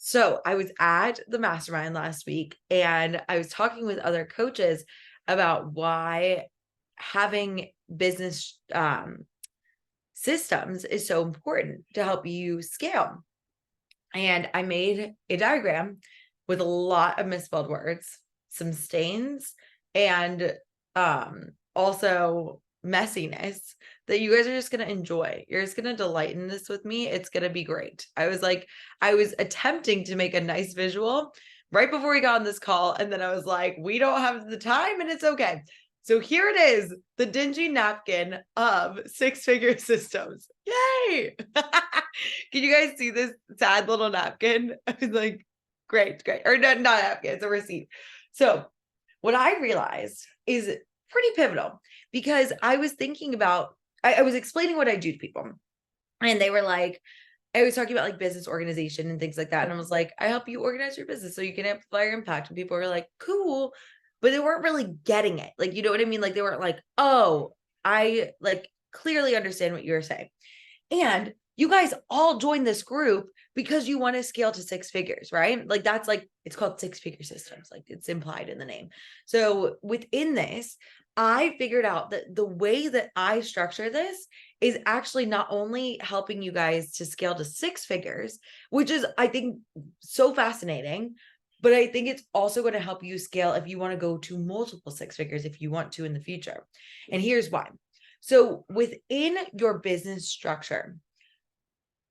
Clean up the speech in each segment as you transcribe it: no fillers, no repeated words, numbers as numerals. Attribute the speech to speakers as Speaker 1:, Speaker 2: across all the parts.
Speaker 1: So I was at the mastermind last week and I was talking with other coaches about why having business systems is so important to help you scale. And I made a diagram with a lot of misspelled words, some stains, and also messiness that you guys are just going to enjoy. You're just going to delight in this with me. It's going to be great. I was attempting to make a nice visual right before we got on this call. And then I was like, we don't have the time and it's okay. So here it is, the dingy napkin of six-figure systems. Yay! Can you guys see this sad little napkin? I was like, great, great. Or not napkin, it's a receipt. So what I realized is pretty pivotal because I was thinking about, I was explaining what I do to people. And they were like, I was talking about like business organization and things like that. And I was like, I help you organize your business so you can amplify your impact. And people were like, cool. But they weren't really getting it. Like, you know what I mean? Like they weren't like, oh, I like clearly understand what you're saying. And you guys all join this group because you want to scale to six figures, right? Like that's like, it's called six-figure systems. Like it's implied in the name. So within this, I figured out that the way that I structure this is actually not only helping you guys to scale to six figures, which is, I think, so fascinating, but I think it's also going to help you scale if you want to go to multiple six figures if you want to in the future. And here's why. So within your business structure,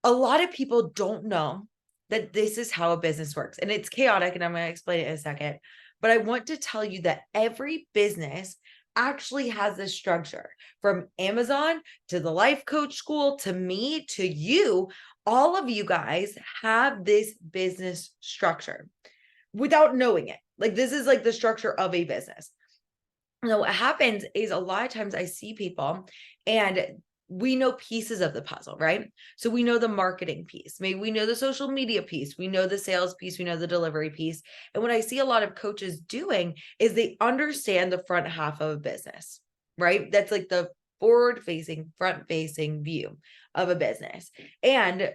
Speaker 1: a lot of people don't know that this is how a business works. And it's chaotic, and I'm going to explain it in a second. But I want to tell you that every business actually has this structure, from Amazon to the life coach school to me to you. All of you guys have this business structure without knowing it. Like this is like the structure of a business. Now, what happens is a lot of times I see people and we know pieces of the puzzle, right? So we know the marketing piece, maybe we know the social media piece, we know the sales piece, we know the delivery piece. And what I see a lot of coaches doing is they understand the front half of a business, right? That's like the forward facing, front facing view of a business. And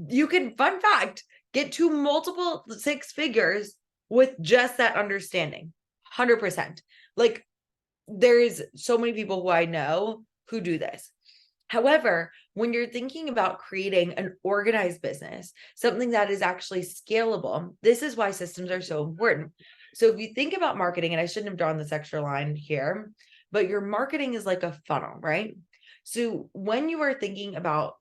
Speaker 1: you can, fun fact, get to multiple six figures with just that understanding. 100%. Like there's so many people who I know who do this. However, when you're thinking about creating an organized business, something that is actually scalable, this is why systems are so important. So if you think about marketing, and I shouldn't have drawn this extra line here, but your marketing is like a funnel, right? So when you are thinking about,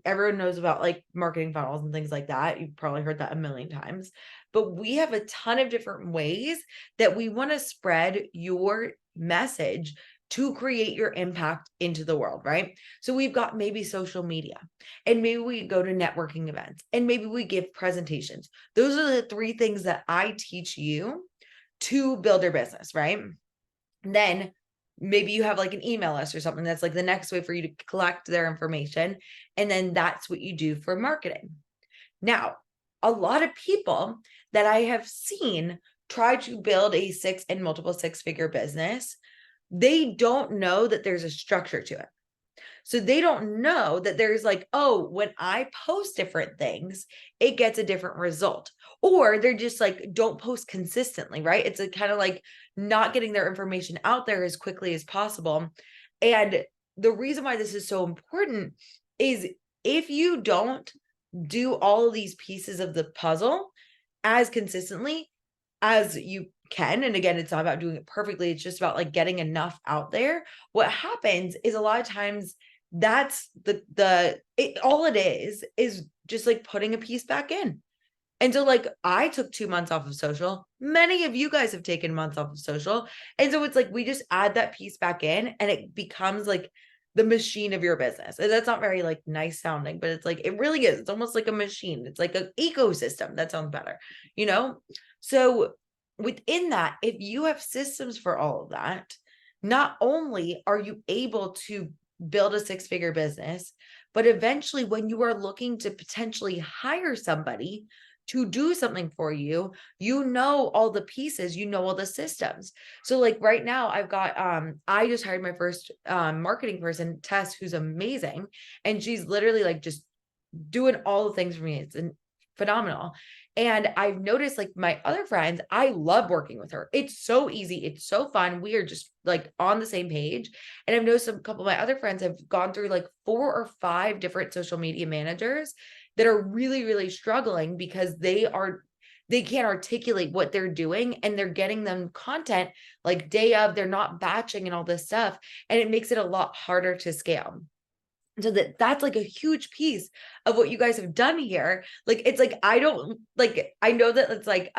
Speaker 1: everyone knows about like marketing funnels and things like that. You've probably heard that a million times, but we have a ton of different ways that we want to spread your message to create your impact into the world, right? So we've got maybe social media, and maybe we go to networking events, and maybe we give presentations. Those are the three things that I teach you to build your business, right? Then maybe you have like an email list or something that's like the next way for you to collect their information. And then that's what you do for marketing. Now, a lot of people that I have seen try to build a six and multiple six-figure business, they don't know that there's a structure to it. So they don't know that there's like, oh, when I post different things, it gets a different result. Or they're just like, don't post consistently, right? It's a kind of like not getting their information out there as quickly as possible. And the reason why this is so important is if you don't do all of these pieces of the puzzle as consistently as you can, and again, it's not about doing it perfectly, it's just about like getting enough out there. What happens is a lot of times that's all it is just like putting a piece back in. And so like I took 2 months off of social. Many of you guys have taken months off of social. And so it's like we just add that piece back in and it becomes like the machine of your business. And that's not very like nice sounding, but it's like it really is. It's almost like a machine. It's like an ecosystem. That sounds better, you know? So within that, if you have systems for all of that, not only are you able to build a six-figure business, but eventually when you are looking to potentially hire somebody to do something for you, you know all the pieces, you know all the systems. So like right now I've got I just hired my first marketing person, Tess, who's amazing, and she's literally like just doing all the things for me. It's phenomenal. And I've noticed like my other friends, I love working with her. It's so easy. It's so fun. We are just like on the same page. And I've noticed a couple of my other friends have gone through like 4 or 5 different social media managers that are really, really struggling because they can't articulate what they're doing and they're getting them content like day of, they're not batching and all this stuff. And it makes it a lot harder to scale. So that's like a huge piece of what you guys have done here. Like, it's like, I don't like, I know that it's like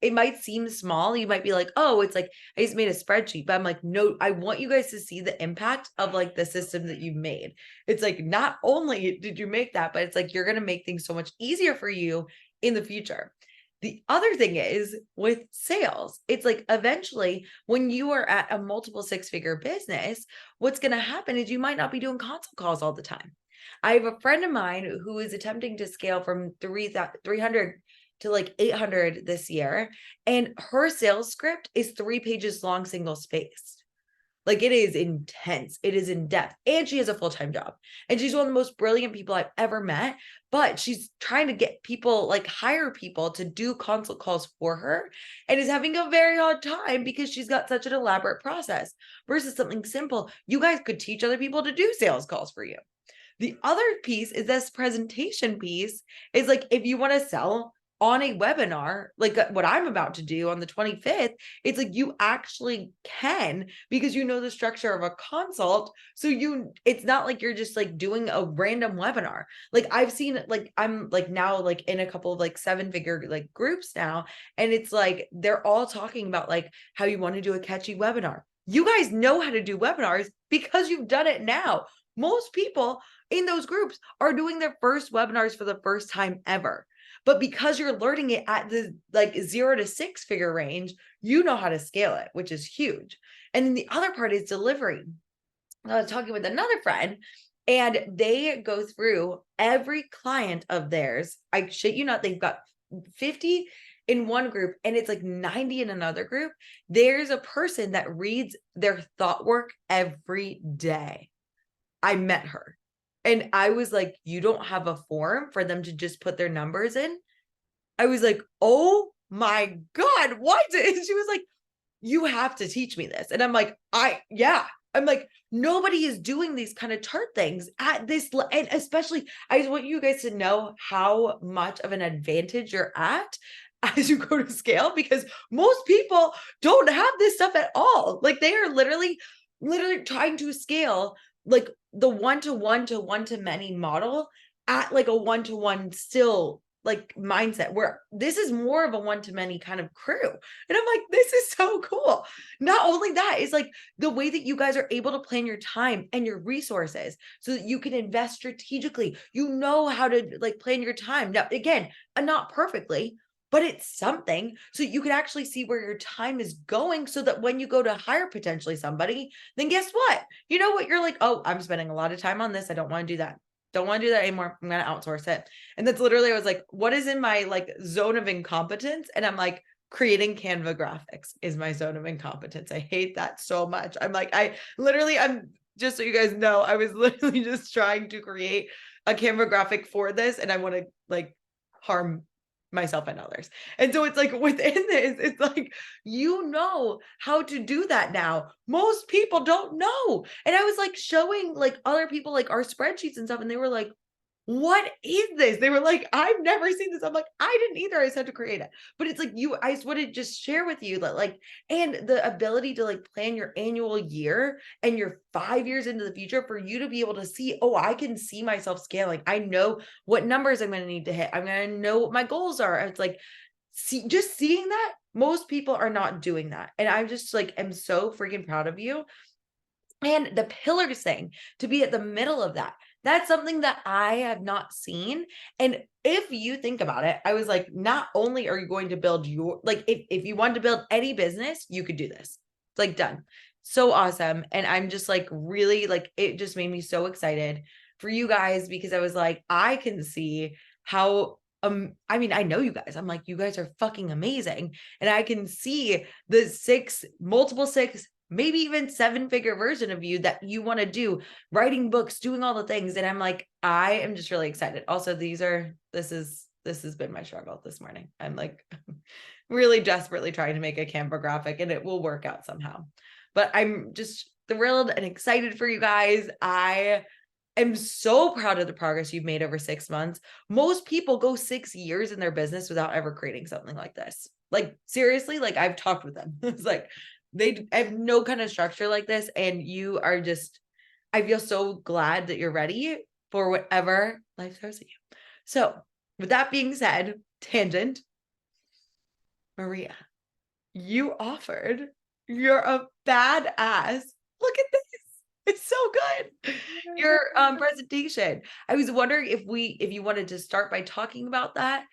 Speaker 1: it might seem small. You might be like, oh, it's like, I just made a spreadsheet, but I'm like, no, I want you guys to see the impact of like the system that you've made. It's like, not only did you make that, but it's like, you're going to make things so much easier for you in the future. The other thing is with sales, it's like eventually when you are at a multiple 6-figure business, what's going to happen is you might not be doing consult calls all the time. I have a friend of mine who is attempting to scale from 300 to like 800 this year. And her sales script is 3 pages long, single spaced. Like, it is intense. It is in depth. And she has a full-time job. And she's one of the most brilliant people I've ever met. But she's trying to get people, like hire people to do consult calls for her, and is having a very hard time because she's got such an elaborate process versus something simple. You guys could teach other people to do sales calls for you. The other piece is this presentation piece is like, if you want to sell on a webinar, like what I'm about to do on the 25th, it's like you actually can, because you know the structure of a consult. So it's not like you're just like doing a random webinar. Like, I've seen, like, I'm like now like in a couple of like 7-figure like groups now, and it's like they're all talking about like how you want to do a catchy webinar. You guys know how to do webinars because you've done it now. Most people in those groups are doing their first webinars for the first time ever. But because you're learning it at the like 0 to 6-figure range, you know how to scale it, which is huge. And then the other part is delivery. I was talking with another friend, and they go through every client of theirs. I shit you not, they've got 50 in one group and it's like 90 in another group. There's a person that reads their thought work every day. I met her. And I was like, you don't have a form for them to just put their numbers in? I was like, oh my God, what? And she was like, you have to teach me this. And I'm like, yeah. I'm like, nobody is doing these kind of chart things at this. And especially, I just want you guys to know how much of an advantage you're at as you go to scale, because most people don't have this stuff at all. Like, they are literally trying to scale like the 1-to-1 to 1-to-many model at like a 1-to-1 still like mindset, where this is more of a 1-to-many kind of crew. And I'm like, this is so cool. Not only that, is like the way that you guys are able to plan your time and your resources so that you can invest strategically. You know how to like plan your time. Now, again, not perfectly, but it's something, so you can actually see where your time is going, so that when you go to hire potentially somebody, then guess what? You know what? You're like, oh, I'm spending a lot of time on this. I don't want to do that. Don't want to do that anymore. I'm going to outsource it. And that's literally, I was like, what is in my like zone of incompetence? And I'm like, creating Canva graphics is my zone of incompetence. I hate that so much. I'm like, I'm just so you guys know, I was literally just trying to create a Canva graphic for this, and I want to like harm myself and others. And so it's like within this, it's like, you know how to do that now. Most people don't know. And I was like showing like other people like our spreadsheets and stuff, and they were like, what is this? They were like, I've never seen this. I'm like, I didn't either. I just had to create it. But it's like, I just want to just share with you that like, and the ability to like plan your annual year and your 5 years into the future, for you to be able to see, oh, I can see myself scaling. I know what numbers I'm going to need to hit. I'm going to know what my goals are. It's like, just seeing that, most people are not doing that. And I'm just like, I'm so freaking proud of you. And the pillars thing, to be at the middle of that, that's something that I have not seen. And if you think about it, I was like, not only are you going to build your, like, if you wanted to build any business, you could do this. It's like done. So awesome. And I'm just like, really, like, it just made me so excited for you guys, because I was like, I can see how, I mean, I know you guys, I'm like, you guys are fucking amazing. And I can see the multiple 6, maybe even 7-figure version of you that you want to do, writing books, doing all the things. And I'm like, I am just really excited. Also, this is this has been my struggle this morning. I'm like really desperately trying to make a Canva graphic, and it will work out somehow. But I'm just thrilled and excited for you guys. I am so proud of the progress you've made over 6 months. Most people go 6 years in their business without ever creating something like this. Like seriously, like I've talked with them. It's like they have no kind of structure like this, and you are just, I feel so glad that you're ready for whatever life throws at you. So, with that being said, tangent, Maria, you offered. You're a badass. Look at this. It's so good. Your presentation. I was wondering if you wanted to start by talking about that,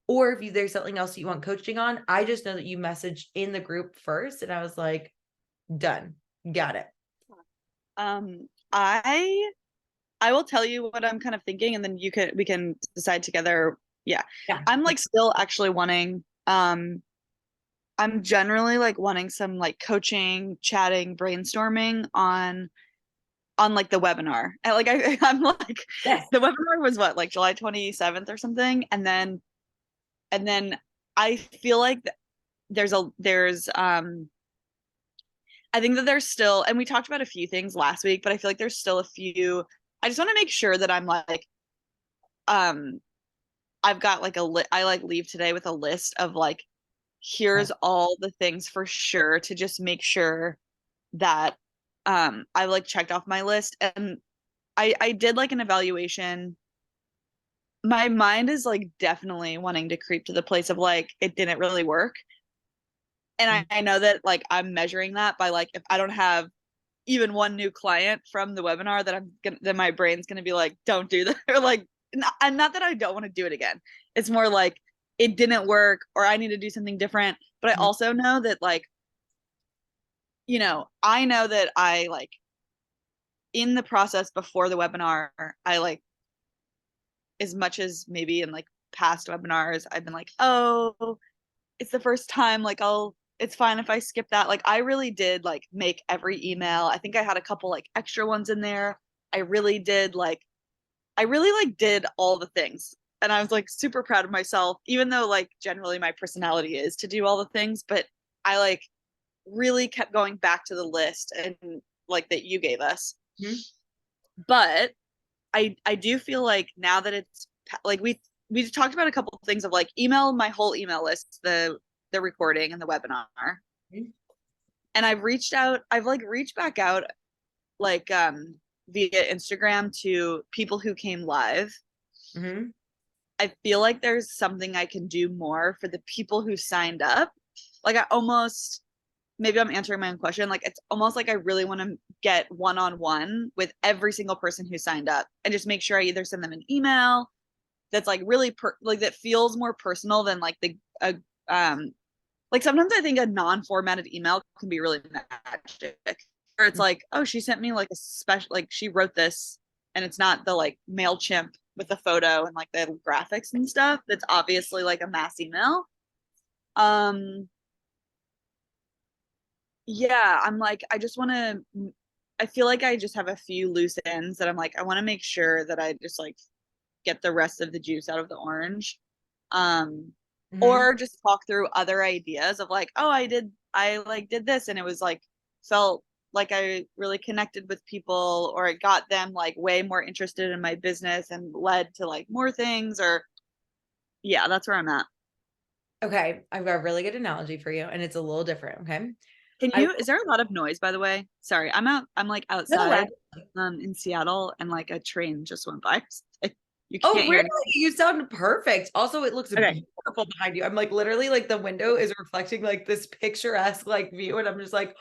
Speaker 1: or if there's something else you want coaching on. I just know that you messaged in the group first, and I was like, done. Got it.
Speaker 2: I will tell you what I'm kind of thinking, and then we can decide together. Yeah.
Speaker 1: Yeah.
Speaker 2: I'm like still actually wanting I'm generally like wanting some like coaching, chatting, brainstorming on like the webinar. And like I'm like
Speaker 1: Yes.
Speaker 2: the webinar was what, like July 27th or something, and then I feel like there's I think that there's still, and we talked about a few things last week, but I feel like there's still a few. I just want to make sure that I'm like, um, I've got like I like leave today with a list of like, here's all the things for sure to just make sure that I like checked off my list. And I did like an evaluation. My mind is like definitely wanting to creep to the place of like it didn't really work. And I know that like I'm measuring that by like if I don't have even one new client from the webinar, that then my brain's gonna be like, don't do that, or like, and not that I don't want to do it again. It's more like it didn't work, or I need to do something different. But I also know that like, I know that I like in the process before the webinar, I like, as much as maybe in like past webinars, I've been like, oh, it's the first time, like it's fine if I skip that. Like I really did like make every email. I think I had a couple like extra ones in there. I really did like I really like did all the things. And I was like super proud of myself, even though like generally my personality is to do all the things, but I like really kept going back to the list and like that you gave us.
Speaker 1: Mm-hmm.
Speaker 2: But I do feel like now that it's like we talked about a couple of things of like my whole email list, the recording and the webinar.
Speaker 1: Mm-hmm.
Speaker 2: And I've like reached back out like via Instagram to people who came live.
Speaker 1: Mm-hmm.
Speaker 2: I feel like there's something I can do more for the people who signed up. Like I almost, maybe I'm answering my own question. Like it's almost like I really want to get one-on-one with every single person who signed up and just make sure I either send them an email that's like really like that feels more personal than like like sometimes I think a non-formatted email can be really magic. Or it's like, oh, she sent me like a special, like she wrote this, and it's not the like MailChimp with the photo and like the graphics and stuff. That's obviously like a mass email. Um, yeah, I'm like, I just want to. I feel like I just have a few loose ends that I'm like, I want to make sure that I just like get the rest of the juice out of the orange. Um,
Speaker 1: Mm-hmm.
Speaker 2: or just talk through other ideas of like, oh, I like did this and it was like felt like I really connected with people, or it got them like way more interested in my business and led to like more things, or yeah, that's where I'm at.
Speaker 1: Okay, I've got a really good analogy for you, and it's a little different. Okay.
Speaker 2: Is there a lot of noise, by the way? Sorry, I'm like
Speaker 1: No,
Speaker 2: outside in Seattle, and like a train just went by. You
Speaker 1: oh,
Speaker 2: can't hear
Speaker 1: really?
Speaker 2: anything.
Speaker 1: You sound perfect. Also, it looks
Speaker 2: Okay.
Speaker 1: beautiful behind you. I'm like literally like the window is reflecting like this picturesque like view, and I'm just like,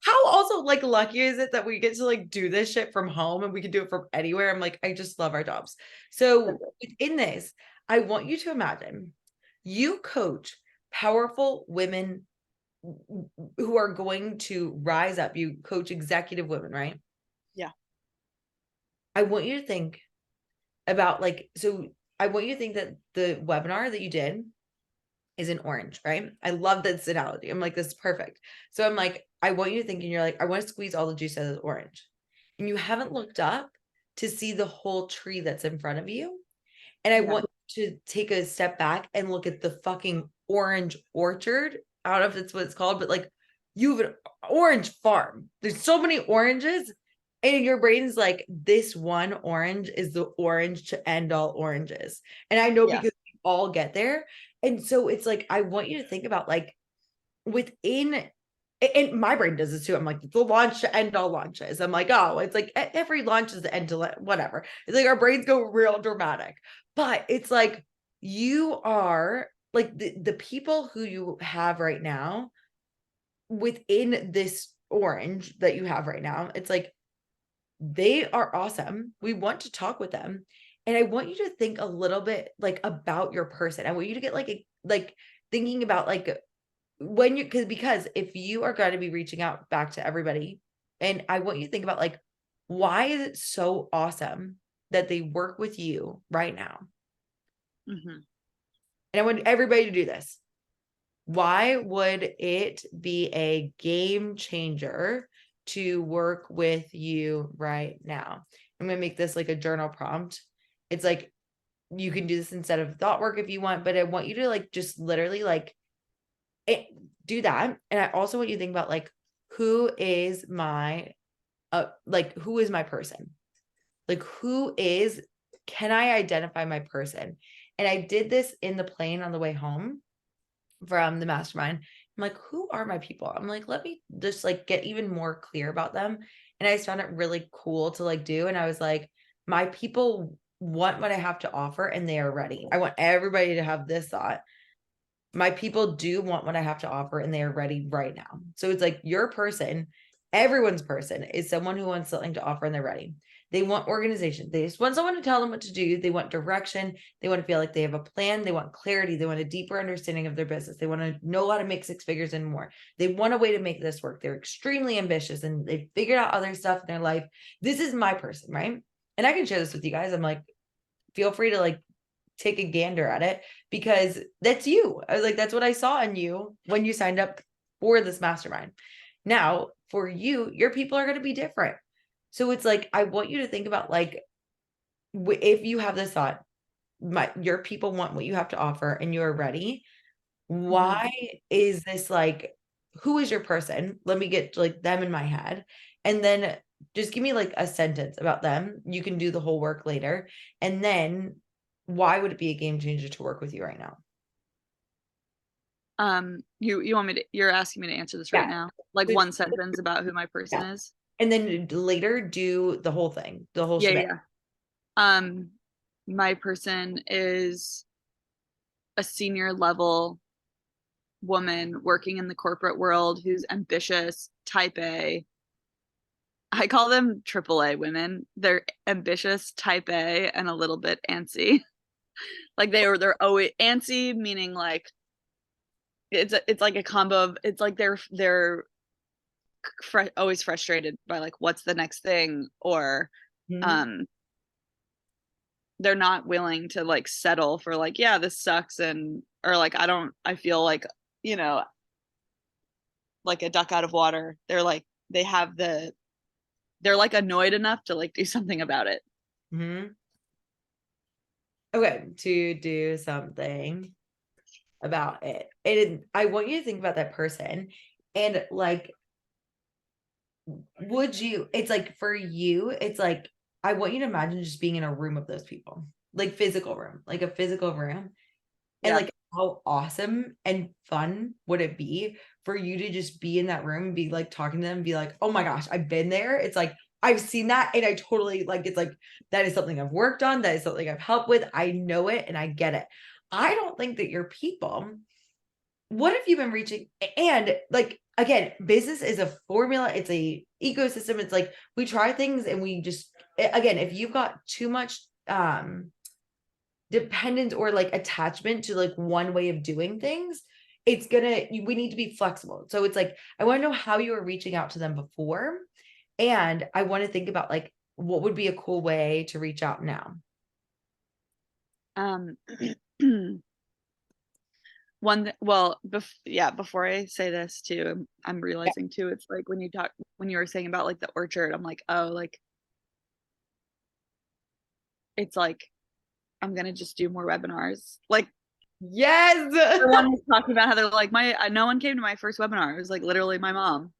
Speaker 1: how also like lucky is it that we get to like do this shit from home and we can do it from anywhere? I'm like, I just love our jobs. So in this, I want you to imagine you coach powerful women who are going to rise up. You coach executive women, right?
Speaker 2: Yeah.
Speaker 1: I want you to think about like, so I want you to think that the webinar that you did is an orange, right? I love this analogy. I'm like, this is perfect. So I'm like, I want you to think, and you're like, I want to squeeze all the juice out of the orange. And you haven't looked up to see the whole tree that's in front of you. And I
Speaker 2: Yeah.
Speaker 1: want to take a step back and look at the fucking orange orchard. I don't know if that's what it's called, but like you have an orange farm. There's so many oranges, and your brain's like, this one orange is the orange to end all oranges. And I know
Speaker 2: Yeah.
Speaker 1: because we all get there. And so it's like, I want you to think about like within, and my brain does this too. I'm like, the launch to end all launches. I'm like, oh, it's like every launch is the end to whatever. It's like our brains go real dramatic, but it's like you are like the people who you have right now within this orange that you have right now. It's like they are awesome. We want to talk with them. And I want you to think a little bit like about your person. I want you to get like thinking about like when you because if you are going to be reaching out back to everybody, and I want you to think about like why is it so awesome that they work with you right now?
Speaker 2: Mm-hmm.
Speaker 1: And I want everybody to do this. Why would it be a game changer to work with you right now? I'm going to make this like a journal prompt. It's like you can do this instead of thought work if you want, but I want you to like just literally like do that. And I also want you to think about like who is my who is my person? Like who is can I identify my person? And I did this in the plane on the way home from the mastermind. I'm like, who are my people? I'm like, let me just like get even more clear about them. And I just found it really cool to like do. And I was like, my people want what I have to offer and they are ready. I want everybody to have this thought. My people do want what I have to offer and they are ready right now. So it's like your person, everyone's person is someone who wants something to offer and they're ready. They want organization. They just want someone to tell them what to do. They want direction. They want to feel like they have a plan. They want clarity. They want a deeper understanding of their business. They want to know how to make six figures and more. They want a way to make this work. They're extremely ambitious and they've figured out other stuff in their life. This is my person, right? And I can share this with you guys. I'm like, feel free to like take a gander at it because that's you. I was like, that's what I saw in you when you signed up for this mastermind. Now, for you, your people are going to be different. So it's like, I want you to think about like, if you have this thought, your people want what you have to offer and you're ready.
Speaker 2: Mm-hmm.
Speaker 1: Why is this like, who is your person? Let me get like them in my head. And then just give me like a sentence about them. You can do the whole work later. And then why would it be a game changer to work with you right now?
Speaker 2: You want me to, you're asking me to answer this right
Speaker 1: Yeah.
Speaker 2: now? Like
Speaker 1: So
Speaker 2: one sentence about who my person
Speaker 1: yeah.
Speaker 2: is?
Speaker 1: And then later do the whole thing, the whole
Speaker 2: Yeah,
Speaker 1: shebang.
Speaker 2: yeah. Um, my person is a senior level woman working in the corporate world who's ambitious, type A. I call them AAA women. They're ambitious, type A, and a little bit antsy. Like they're always antsy, meaning like it's like a combo of it's like they're always frustrated by like what's the next thing, or
Speaker 1: Mhm.
Speaker 2: um they're not willing to like settle for like, yeah, this sucks, and or like I feel like, you know, like a duck out of water. They're like they have they're like annoyed enough to like do something about it.
Speaker 1: Mhm. Okay, to do something about it. And I want you to think about that person and like, would you, it's like for you, it's like, I want you to imagine just being in a room of those people, like physical room, like a physical room. And
Speaker 2: Yeah.
Speaker 1: like, how awesome and fun would it be for you to just be in that room and be like talking to them and be like, oh my gosh, I've been there. It's like, I've seen that. And I totally like, it's like, that is something I've worked on. That is something I've helped with. I know it and I get it. I don't think that your people, what have you been reaching? And like, again, business is a formula, it's a ecosystem. It's like we try things and we just, again, if you've got too much, dependence or like attachment to like one way of doing things, it's gonna we need to be flexible. So it's like I want to know how you were reaching out to them before, and I want to think about like what would be a cool way to reach out now.
Speaker 2: Um yeah, before I say this too, I'm
Speaker 1: Yeah.
Speaker 2: realizing too, it's like when you were saying about like the orchard, I'm like, oh, like it's like I'm gonna just do more webinars. Like
Speaker 1: Yes.
Speaker 2: everyone was talking about how they're like, no one came to my first webinar. It was like literally my mom.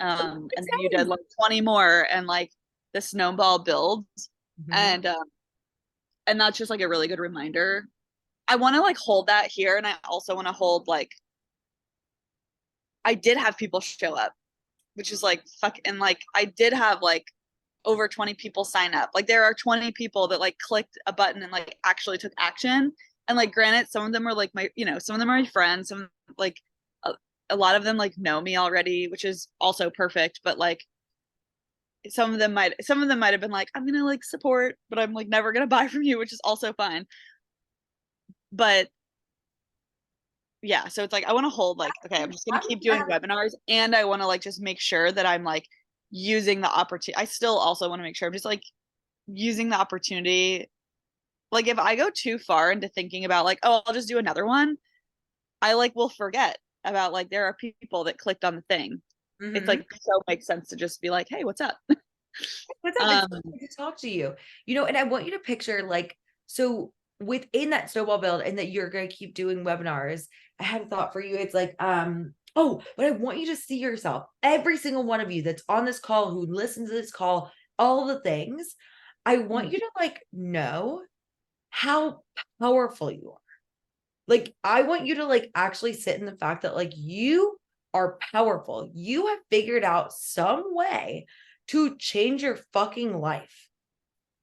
Speaker 2: And then you did like 20 more, and like the snowball builds.
Speaker 1: Mhm.
Speaker 2: And that's just like a really good reminder. I want to like hold that here, and I also want to hold like I did have people show up, which is like fuck, and like I did have like over 20 people sign up. Like there are 20 people that like clicked a button and like actually took action. And like granted, some of them are like some of them are my friends, some like a, a lot of them like know me already, which is also perfect, but like some of them might have been like, I'm gonna like support, but I'm like never gonna buy from you, which is also fine. But yeah, so it's like I want to hold like, okay, I'm just gonna keep doing webinars, and I want to like just make sure that I'm like using the opportunity. I still also want to make sure I'm just like using the opportunity. Like if I go too far into thinking about like, oh, I'll just do another one, I like will forget about like there are people that clicked on the thing. It's
Speaker 1: Mhm.
Speaker 2: like so makes sense to just be like, hey, what's up?
Speaker 1: What's up? It's so
Speaker 2: Um,
Speaker 1: good to talk to you. And I want you to picture like, so within that snowball build and that you're going to keep doing webinars, I had a thought for you. It's like, oh, but I want you to see yourself, every single one of you that's on this call, who listens to this call, all the things. I want you to like know how powerful you are. Like, I want you to like actually sit in the fact that like you are powerful. You have figured out some way to change your fucking life.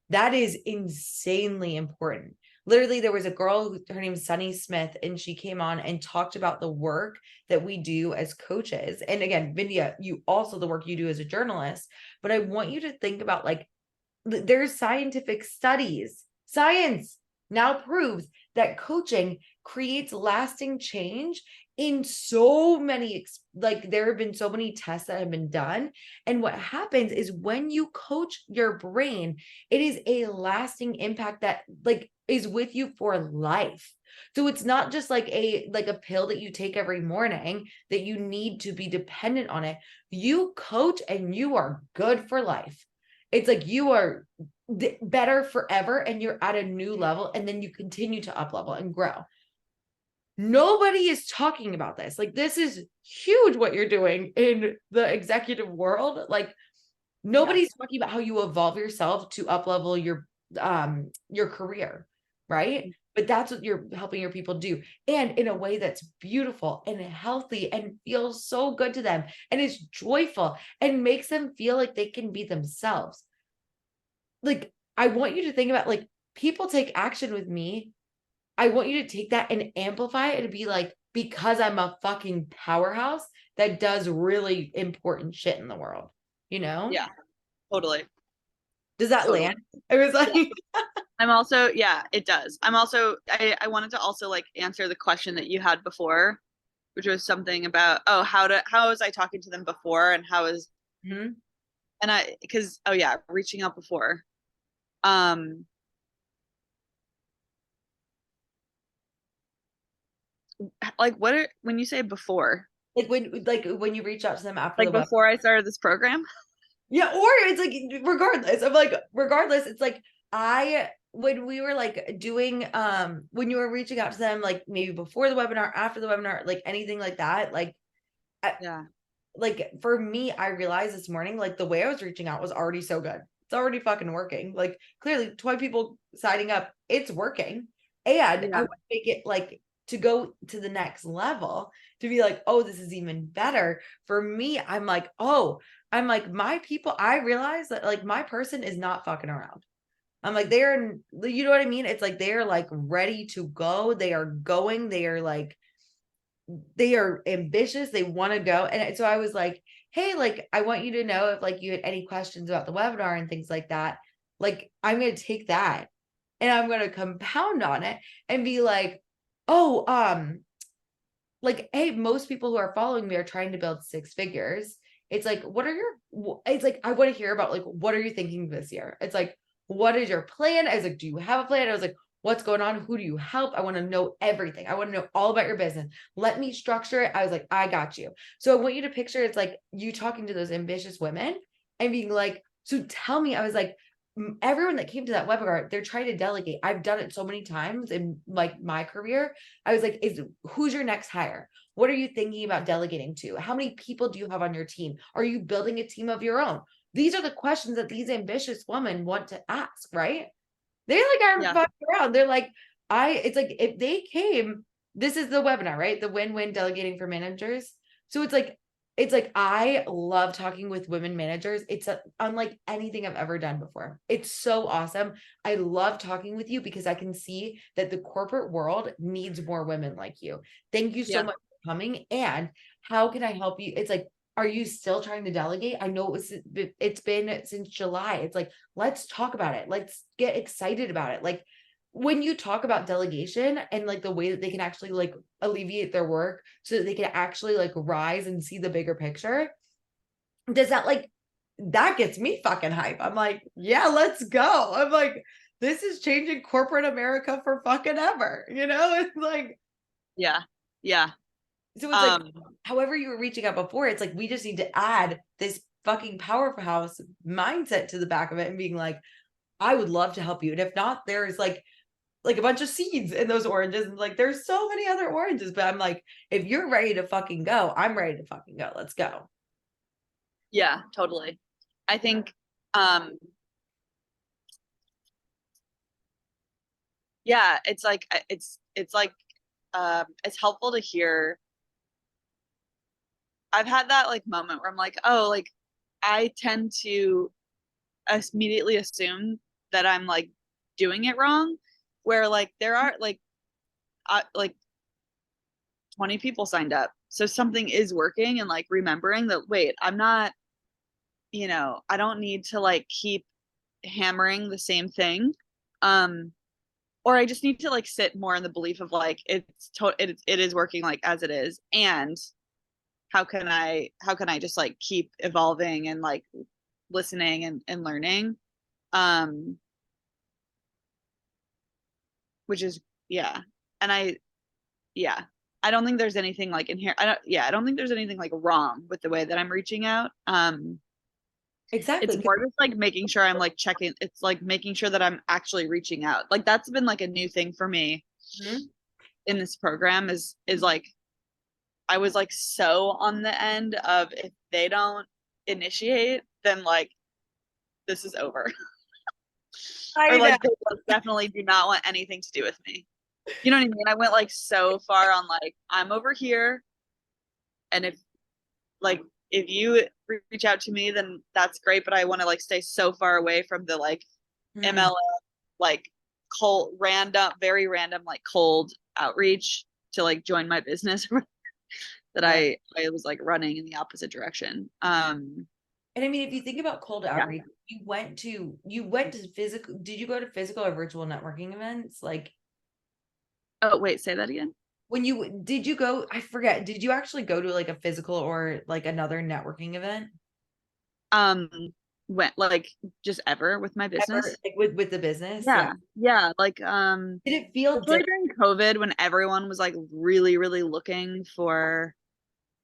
Speaker 1: That is insanely important. Literally, there was a girl her name is Sunny Smith, and she came on and talked about the work that we do as coaches. And again, Vindia, you also the work you do as a journalist. But I want you to think about like there's scientific studies. Science now proves that coaching creates lasting change in so many like there have been so many tests that have been done, and what happens is when you coach your brain, it is a lasting impact that like is with you for life. So it's not just like a pill that you take every morning that you need to be dependent on it. You coach and you are good for life. It's like you are better forever and you're at a new level, and then you continue to up level and grow. Nobody is talking about this. Like, this is huge what you're doing in the executive world. Like, nobody's talking about how you evolve yourself to up level your career, right? But that's what you're helping your people do, and in a way that's beautiful and healthy and feels so good to them and is joyful and makes them feel like they can be themselves. Like, I want you to think about like people take action with me. I want you to take that and amplify it and be like, because I'm a fucking powerhouse that does really important shit in the world, you know?
Speaker 2: yeah, totally.
Speaker 1: Does that
Speaker 2: Totally.
Speaker 1: land? I was like,
Speaker 2: Yeah. I'm also, yeah, it does. I wanted to also like answer the question that you had before, which was something about, oh, how was I talking to them before, and how is,
Speaker 1: mhm.
Speaker 2: and because, oh yeah, reaching out before. Um, like when you say before,
Speaker 1: Like when you reach out to them after the
Speaker 2: like
Speaker 1: web.
Speaker 2: before I started this program?
Speaker 1: Yeah, or it's like regardless. I'm like, regardless, it's like I when we were like doing when you were reaching out to them, like maybe before the webinar, after the webinar, like anything like that, like
Speaker 2: Yeah.
Speaker 1: like for me, I realized this morning, like the way I was reaching out was already so good. It's already fucking working. Like clearly 20 people signing up, it's working. And I
Speaker 2: Yeah.
Speaker 1: would make it like to go to the next level to be like, oh, this is even better. For me, I'm like, my people, I realize that like my person is not fucking around. I'm like, you know what I mean? It's like they're like ready to go. They are going, they are ambitious, they want to go. And so I was like, hey, like I want you to know if like you had any questions about the webinar and things like that, like I'm going to take that and I'm going to compound on it and be like, oh, like, hey, most people who are following me are trying to build six figures. It's like, it's like, I want to hear about like, what are you thinking this year? It's like, what is your plan? I was like, do you have a plan? I was like, what's going on? Who do you help? I want to know everything. I want to know all about your business. Let me structure it. I was like, I got you. So I want you to picture it's like you talking to those ambitious women and being like, so tell me, I was like, everyone that came to that webinar, they're trying to delegate. I've done it so many times in like my career. I was like, who's your next hire? What are you thinking about delegating to? How many people do you have on your team? Are you building a team of your own? These are the questions that these ambitious women want to ask, right? They like aren't
Speaker 2: Yeah.
Speaker 1: fucking around. They're like, it's like if they came, this is the webinar, right? The win-win delegating for managers. So it's like I love talking with women managers. It's unlike anything I've ever done before. It's so awesome. I love talking with you because I can see that the corporate world needs more women like you. Thank you so
Speaker 2: Yeah.
Speaker 1: much for coming. And how can I help you? It's like, are you still trying to delegate? I know it's been since July. It's like, let's talk about it. Let's get excited about it. Like when you talk about delegation and like the way that they can actually like alleviate their work so that they can actually like rise and see the bigger picture, does that like that gets me fucking hype. I'm like, yeah, let's go. I'm like, this is changing corporate America for fucking ever. It's like,
Speaker 2: Yeah. Yeah.
Speaker 1: so it's like, however you were reaching out before, it's like we just need to add this fucking powerhouse mindset to the back of it and being like, I would love to help you. And if not, there's like a bunch of seeds in those oranges. And like there's so many other oranges. But I'm like, if you're ready to fucking go, I'm ready to fucking go. Let's go.
Speaker 2: Yeah, totally. I think um yeah, it's like it's like it's helpful to hear. I've had that like moment where I'm like, oh, like I tend to immediately assume that I'm like doing it wrong, where like there are like 20 people signed up. So something is working, and like remembering that, wait, I'm not, I don't need to like keep hammering the same thing. Um, or I just need to like sit more in the belief of like it is working like as it is. And how can I just like keep evolving and like listening and learning? Um, which is yeah. And yeah. I don't think there's anything like in here. I don't think there's anything like wrong with the way that I'm reaching out. It's
Speaker 1: Exactly.
Speaker 2: more just like making sure I'm like checking. It's like making sure that I'm actually reaching out. Like that's been like a new thing for me
Speaker 1: Mhm.
Speaker 2: in this program is like I was like so on the end of if they don't initiate, then like this is over. Or
Speaker 1: I know.
Speaker 2: like they definitely do not want anything to do with me. You know what I mean? I went like so far on like I'm over here, and like if you reach out to me, then that's great. But I want to like stay so far away from the like
Speaker 1: Mhm.
Speaker 2: MLM, like cold, random, very random, like cold outreach to like join my business that
Speaker 1: Yeah.
Speaker 2: I was like running in the opposite direction.
Speaker 1: And I mean, if you think about cold
Speaker 2: Yeah.
Speaker 1: outreach, you went to physical, did you go to physical or virtual networking events? Like
Speaker 2: Oh wait, say that again.
Speaker 1: when did you go, I forget, did you actually go to like a physical or like another networking event
Speaker 2: Um, went like just ever with my
Speaker 1: ever
Speaker 2: business.
Speaker 1: like with the business? Yeah.
Speaker 2: Yeah, yeah, like
Speaker 1: Did it feel
Speaker 2: especially
Speaker 1: different?
Speaker 2: during COVID when everyone was like really, really looking for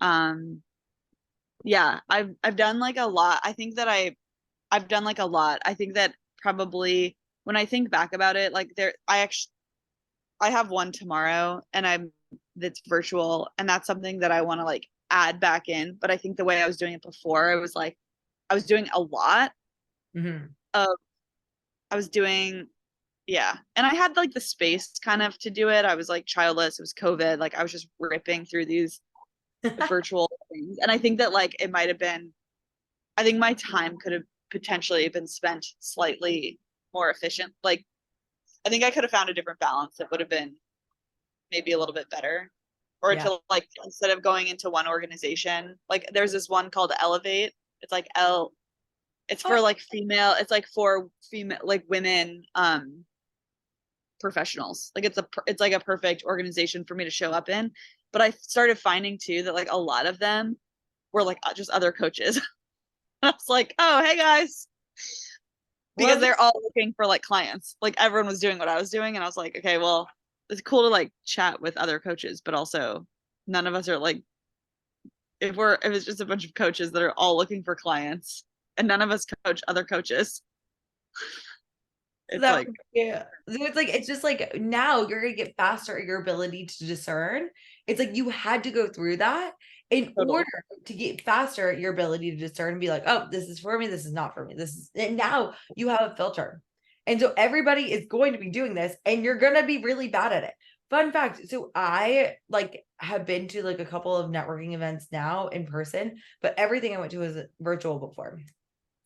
Speaker 2: um yeah, I've done like a lot. I think that I've done like a lot. I think that probably when I think back about it, like I have one tomorrow and I'm that's virtual, and that's something that I want to like add back in. But I think the way I was doing it before, it was like I was doing a lot
Speaker 1: Mhm.
Speaker 2: of I was doing yeah. And I had like the space kind of to do it. I was like childless, it was COVID, like I was just ripping through these virtual things. And I think that like it might have been I think my time could have potentially been spent slightly more efficient. Like I think I could have found a different balance that would have been maybe a little bit better. Or
Speaker 1: Yeah.
Speaker 2: to like instead of going into one organization, like there's this one called Elevate. It's like L it's
Speaker 1: Oh,
Speaker 2: for like female, it's like for female like women professionals. Like it's like a perfect organization for me to show up in. But I started finding too that like a lot of them were like just other coaches. I was like, oh hey guys, because
Speaker 1: well,
Speaker 2: they're all looking for like clients. Like everyone was doing what I was doing, and I was like, okay, well, it's cool to like chat with other coaches, but also none of us are like if it's just a bunch of coaches that are all looking for clients, and none of us coach other coaches. It's
Speaker 1: That
Speaker 2: like,
Speaker 1: yeah. So it's like it's just like now you're gonna get faster at your ability to discern. It's like you had to go through that in
Speaker 2: totally.
Speaker 1: order to get faster at your ability to discern and be like, oh, this is for me, this is not for me. This is and now you have a filter. And so everybody is going to be doing this and you're gonna be really bad at it. Fun fact. So I like have been to like a couple of networking events now in person, but everything I went to was virtual before.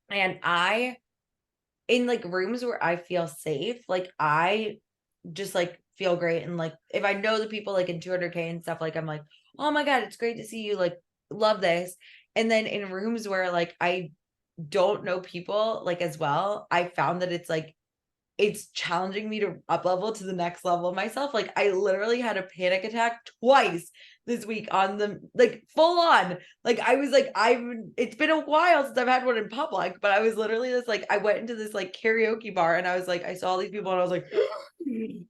Speaker 1: And I in like rooms where I feel safe, like I just like feel great. And like if I know the people like in 200K and stuff, like I'm like, oh my God, it's great to see you. Like, love this. And then in rooms where like I don't know people like as well, I found that it's challenging me to up level to the next level of myself. Like I literally had a panic attack twice this week on the like full on. Like I was like, it's been a while since I've had one in public, but I was literally this like I went into this like karaoke bar and I was like, I saw these people and I was like,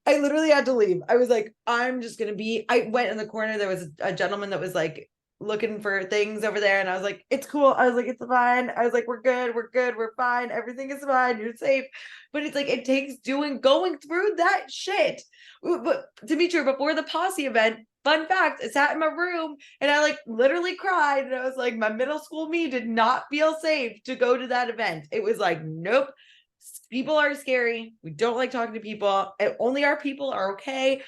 Speaker 1: I literally had to leave. I was like, I'm just gonna be. I went in the corner. There was a gentleman that was like looking for things over there, and I was like, it's cool. I was like, it's fine. I was like, we're good, we're fine. Everything is fine. You're safe. But it's like it takes going through that shit. But to be true, before the posse event, fun fact, I sat in my room and I like literally cried. And I was like, my middle school me did not feel safe to go to that event. It was like, nope, people are scary. We don't like talking to people. And only our people are okay.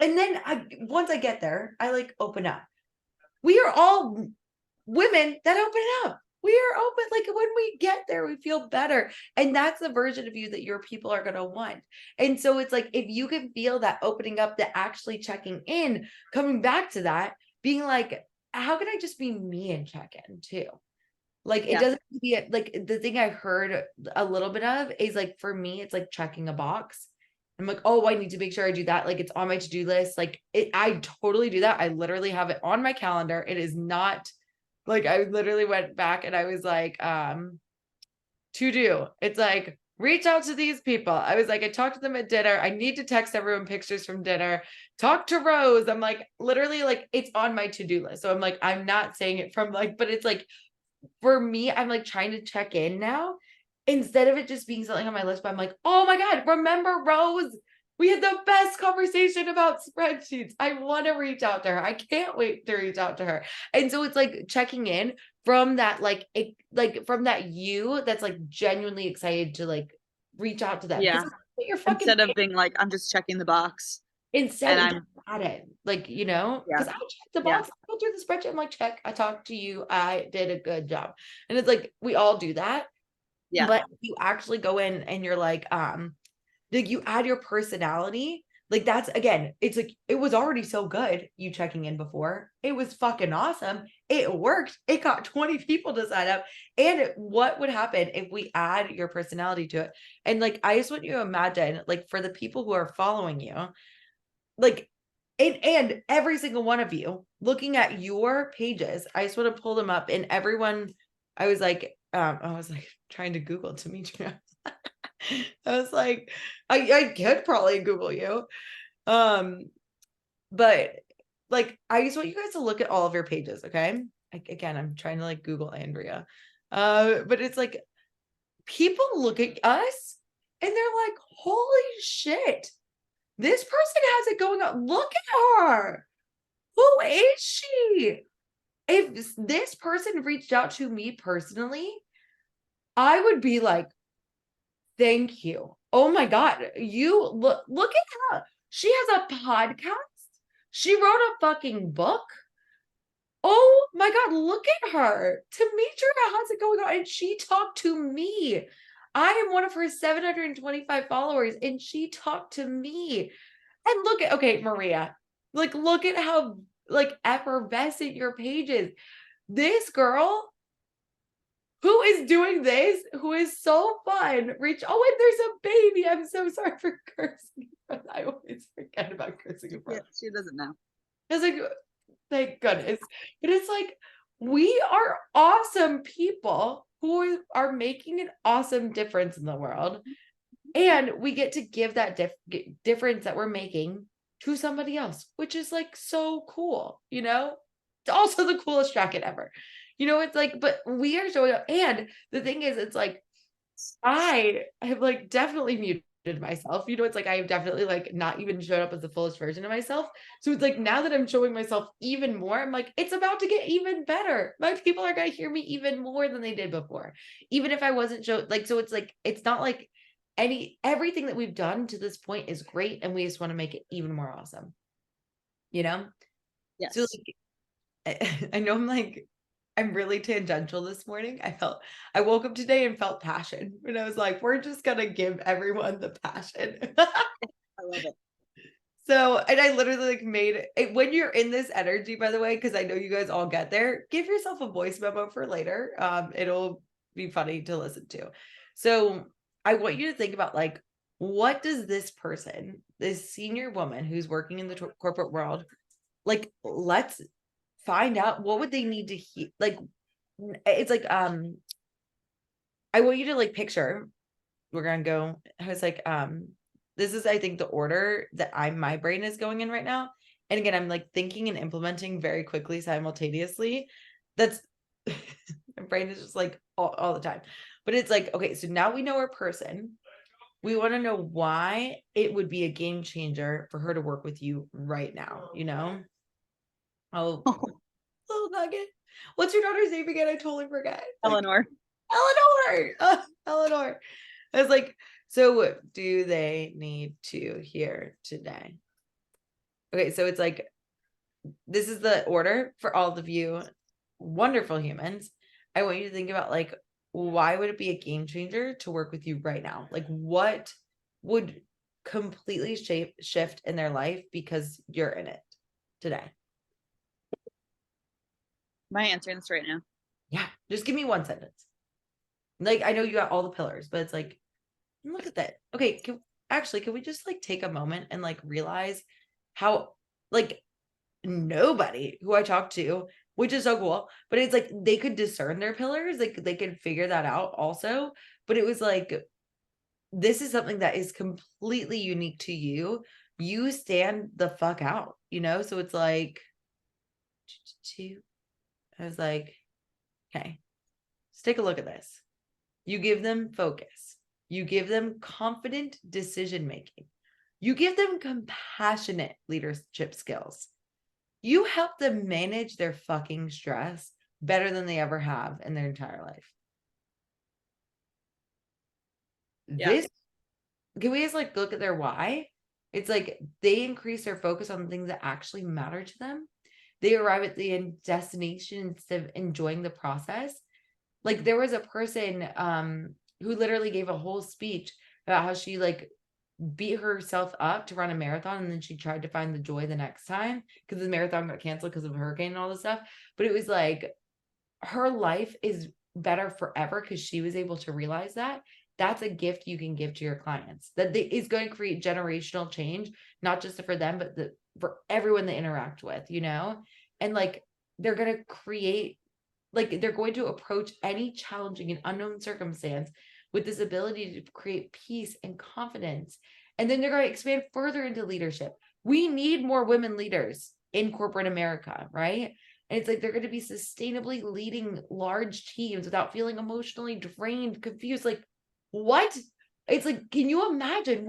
Speaker 1: And then once I get there, I like open up. We are all women that open up. We are open. Like when we get there, we feel better. And that's the version of you that your people are going to want. And so it's like, if you can feel that opening up, that actually checking in, coming back to that, being like, how can I just be me and check in too? Like it
Speaker 2: Yeah.
Speaker 1: doesn't be like the thing I heard a little bit of is like for me, it's like checking a box. I'm like, oh, I need to make sure I do that. Like it's on my to-do list. Like I totally do that. I literally have it on my calendar. It is not like I literally went back and I was like, to do. It's like reach out to these people. I was like, I talked to them at dinner. I need to text everyone pictures from dinner. Talk to Rose. I'm like, literally, like it's on my to-do list. So I'm like, I'm not saying it from like, but it's like for me, I'm like trying to check in now instead of it just being something on my list. But I'm like, oh my God, remember Rose? We had the best conversation about spreadsheets. I want to reach out to her. I can't wait to reach out to her. And so it's like checking in from that, like from that you that's like genuinely excited to like reach out to them.
Speaker 2: Yeah.
Speaker 1: Because you're fucking
Speaker 2: Instead of being like, I'm just checking the box
Speaker 1: instead
Speaker 2: and
Speaker 1: of
Speaker 2: I'm,
Speaker 1: at it, like because
Speaker 2: yeah,
Speaker 1: I check the
Speaker 2: yeah,
Speaker 1: box, I go through the spreadsheet, I'm like, check, I talked to you, I did a good job. And it's like we all do that,
Speaker 2: yeah,
Speaker 1: but you actually go in and you're like you add your personality. Like that's again, it's like it was already so good you checking in before. It was fucking awesome. It worked. It got 20 people to sign up. And what would happen if we add your personality to it? And like I just want you to imagine, like for the people who are following you, like and every single one of you looking at your pages, I just want to pull them up and everyone, I was like trying to Google Demetria. I was like, I could probably Google you. But like I just want you guys to look at all of your pages, okay? Again, I'm trying to like Google Andrea. But it's like people look at us and they're like, holy shit, this person has it going on. Look at her. Who is she? If this person reached out to me personally, I would be like, thank you. Oh my God. You look at her. She has a podcast. She wrote a fucking book. Oh my God, look at her. Demetria has it going on. And she talked to me. I am one of her 725 followers, and she talked to me. And look at, okay, Maria, like, look at how, like, effervescent your page is. This girl who is doing this, who is so fun, and there's a baby. I'm so sorry for cursing. I always forget about cursing in front.
Speaker 2: yeah. She doesn't know.
Speaker 1: It's like, thank goodness. But it's like, we are awesome people who are making an awesome difference in the world. And we get to give that difference that we're making to somebody else, which is like so cool, It's also the coolest jacket ever. It's like, but we are showing up. And the thing is, it's like, I have like definitely muted myself. You know, it's like I have definitely like not even showed up as the fullest version of myself. So it's like now that I'm showing myself even more, I'm like, it's about to get even better. My people are gonna hear me even more than they did before. Even if I wasn't showed like, so it's like it's not like everything that we've done to this point is great, and we just want to make it even more awesome, you know? So
Speaker 2: Yes.
Speaker 1: like I know I'm really tangential this morning. I woke up today and felt passion. And I was like, we're just gonna give everyone the passion.
Speaker 2: I love it.
Speaker 1: So, and I literally like made it when you're in this energy, by the way, because I know you guys all get there, give yourself a voice memo for later. It'll be funny to listen to. So I want you to think about like, what does this person, this senior woman who's working in the corporate world, like, let's find out what would they need to hear. Like, it's like, I want you to like picture, we're gonna go, I was like, this is, I think, the order that my brain is going in right now. And again, I'm like thinking and implementing very quickly simultaneously. That's my brain is just like all the time. But it's like, okay, so now we know our person. We want to know why it would be a game changer for her to work with you right now, you know? Oh, little nugget. What's your daughter's name again? I totally forgot. Like
Speaker 2: Eleanor.
Speaker 1: Eleanor. Eleanor. I was like, so what do they need to hear today? Okay, so it's like this is the order for all of you wonderful humans. I want you to think about like why would it be a game changer to work with you right now? Like what would completely shift in their life because you're in it today?
Speaker 2: Am I answering this right now?
Speaker 1: Yeah, just give me one sentence. Like I know you got all the pillars, but it's like look at that. Okay, can we just like take a moment and like realize how like nobody who I talked to, which is so cool, but it's like they could discern their pillars, like they could figure that out also. But it was like this is something that is completely unique to you. You stand the fuck out, you know? So it's like I was like, okay, let's take a look at this. You give them focus. You give them confident decision making. You give them compassionate leadership skills. You help them manage their fucking stress better than they ever have in their entire life.
Speaker 2: Yeah.
Speaker 1: This, can we just like look at their why? It's like they increase their focus on the things that actually matter to them. They arrive at the destination instead of enjoying the process. Like there was a person who literally gave a whole speech about how she like beat herself up to run a marathon and then she tried to find the joy the next time because the marathon got canceled because of a hurricane and all this stuff. But it was like her life is better forever because she was able to realize that that's a gift you can give to your clients that is going to create generational change, not just for them, but for everyone they interact with, you know? And like they're going to create, like they're going to approach any challenging and unknown circumstance with this ability to create peace and confidence. And then they're going to expand further into leadership. We need more women leaders in corporate America, right? And it's like they're going to be sustainably leading large teams without feeling emotionally drained, confused. Like, what? It's like, can you imagine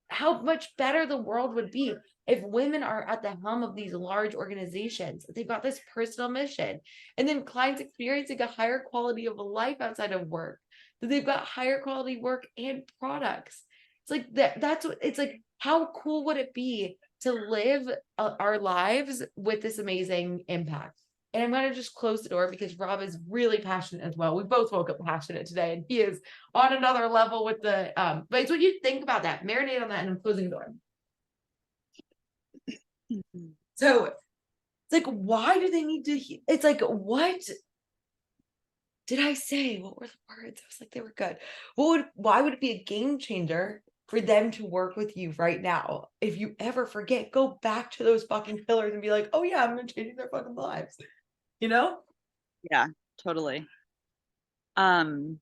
Speaker 1: how much better the world would be if women are at the helm of these large organizations? They've got this personal mission, and then clients experiencing a higher quality of life outside of work, that they've got higher quality work and products. It's like that's what it's like. How cool would it be to live our lives with this amazing impact? And I'm going to just close the door because Rob is really passionate as well. We both woke up passionate today, and he is on another level with the but it's what you think about that, marinate on that, and I'm closing the door. So it's like, why do they need to it's like, what did I say? What were the words? I was like, they were good. Why would it be a game changer for them to work with you right now? If you ever forget, go back to those fucking pillars and be like, oh yeah, I'm gonna change their fucking lives. You know?
Speaker 2: Yeah, totally.
Speaker 1: And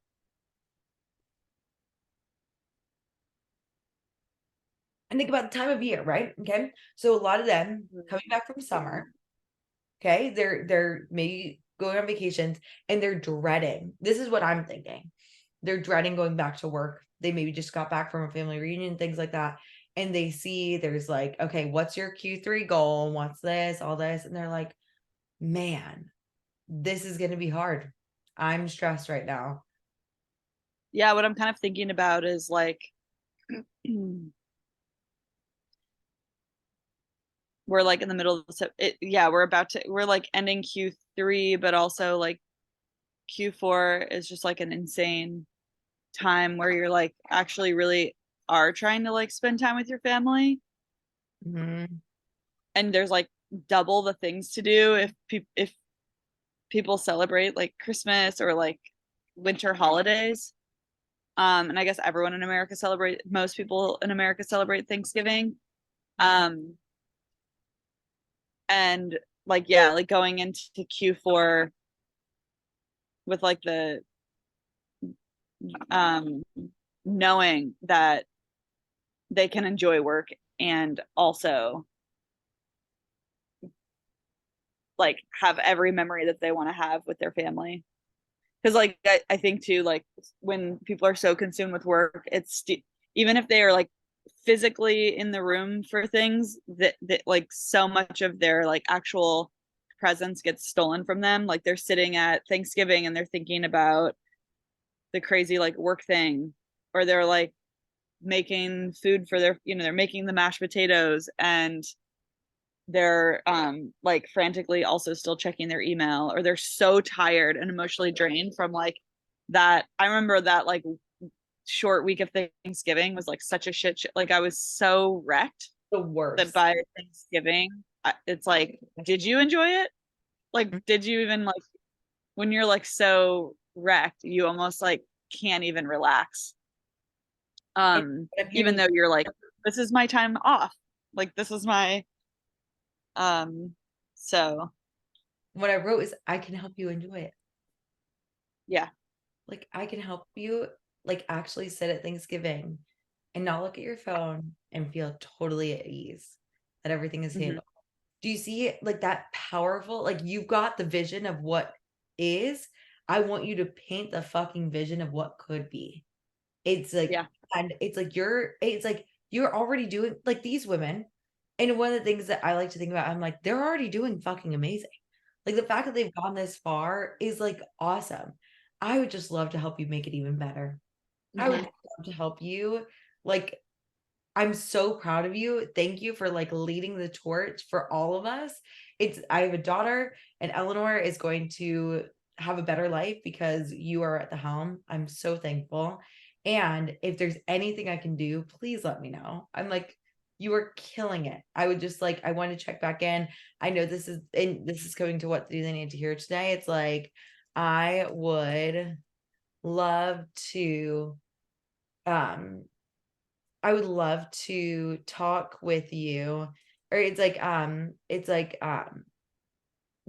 Speaker 1: think about the time of year, right? Okay. So a lot of them coming back from summer, okay, they're maybe going on vacations and they're dreading. This is what I'm thinking. they're dreading going back to work. They maybe just got back from a family reunion, things like that. And they see there's like, okay, what's your Q3 goal? What's this, all this? And they're like, man, this is going to be hard. I'm stressed right now.
Speaker 2: Yeah, what I'm kind of thinking about is like we're like in the middle of we're like ending Q3, but also like Q4 is just like an insane time where you're like actually really are trying to like spend time with your family.
Speaker 1: Mm-hmm.
Speaker 2: And there's like double the things to do if people celebrate like Christmas or like winter holidays. And I guess everyone in America most people in America celebrate Thanksgiving. Um, and like, yeah, like going into Q4 with like the um knowing that they can enjoy work and also like have every memory that they want to have with their family. Because like I think too, like when people are so consumed with work, even if they are like physically in the room for things that like so much of their like actual presence gets stolen from them. Like they're sitting at Thanksgiving and they're thinking about the crazy like work thing, or they're like making food for their, they're making the mashed potatoes and they're like frantically also still checking their email, or they're so tired and emotionally drained from like that. I remember that like short week of Thanksgiving was like such a like I was so wrecked
Speaker 1: The
Speaker 2: that
Speaker 1: worst.
Speaker 2: by Thanksgiving it's like, did you enjoy it? Like
Speaker 1: Mm-hmm.
Speaker 2: did you even like, when you're like so wrecked you almost like can't even relax,
Speaker 1: And if you
Speaker 2: even
Speaker 1: need,
Speaker 2: though you're like, this is my time off, like this is my um so
Speaker 1: what I wrote is, I can help you enjoy it.
Speaker 2: yeah.
Speaker 1: Like, I can help you, like, actually sit at Thanksgiving and not look at your phone and feel totally at ease that everything is
Speaker 2: Mm-hmm.
Speaker 1: handled. Do you see it like that powerful? Like, you've got the vision of what is. I want you to paint the fucking vision of what could be. It's like,
Speaker 2: Yeah.
Speaker 1: and it's like you're already doing like these women. And one of the things that I like to think about, I'm like, they're already doing fucking amazing. Like the fact that they've gone this far is like awesome. I would just love to help you make it even better. I would
Speaker 2: Mm-hmm.
Speaker 1: love to help you. Like, I'm so proud of you. Thank you for like leading the torch for all of us. I have a daughter, and Eleanor is going to have a better life because you are at the helm. I'm so thankful. And if there's anything I can do, please let me know. I'm like, you are killing it. I would just like, I want to check back in. I know this is coming to what do they need to hear today. It's like, I would love to, um, I would love to talk with you. Or it's like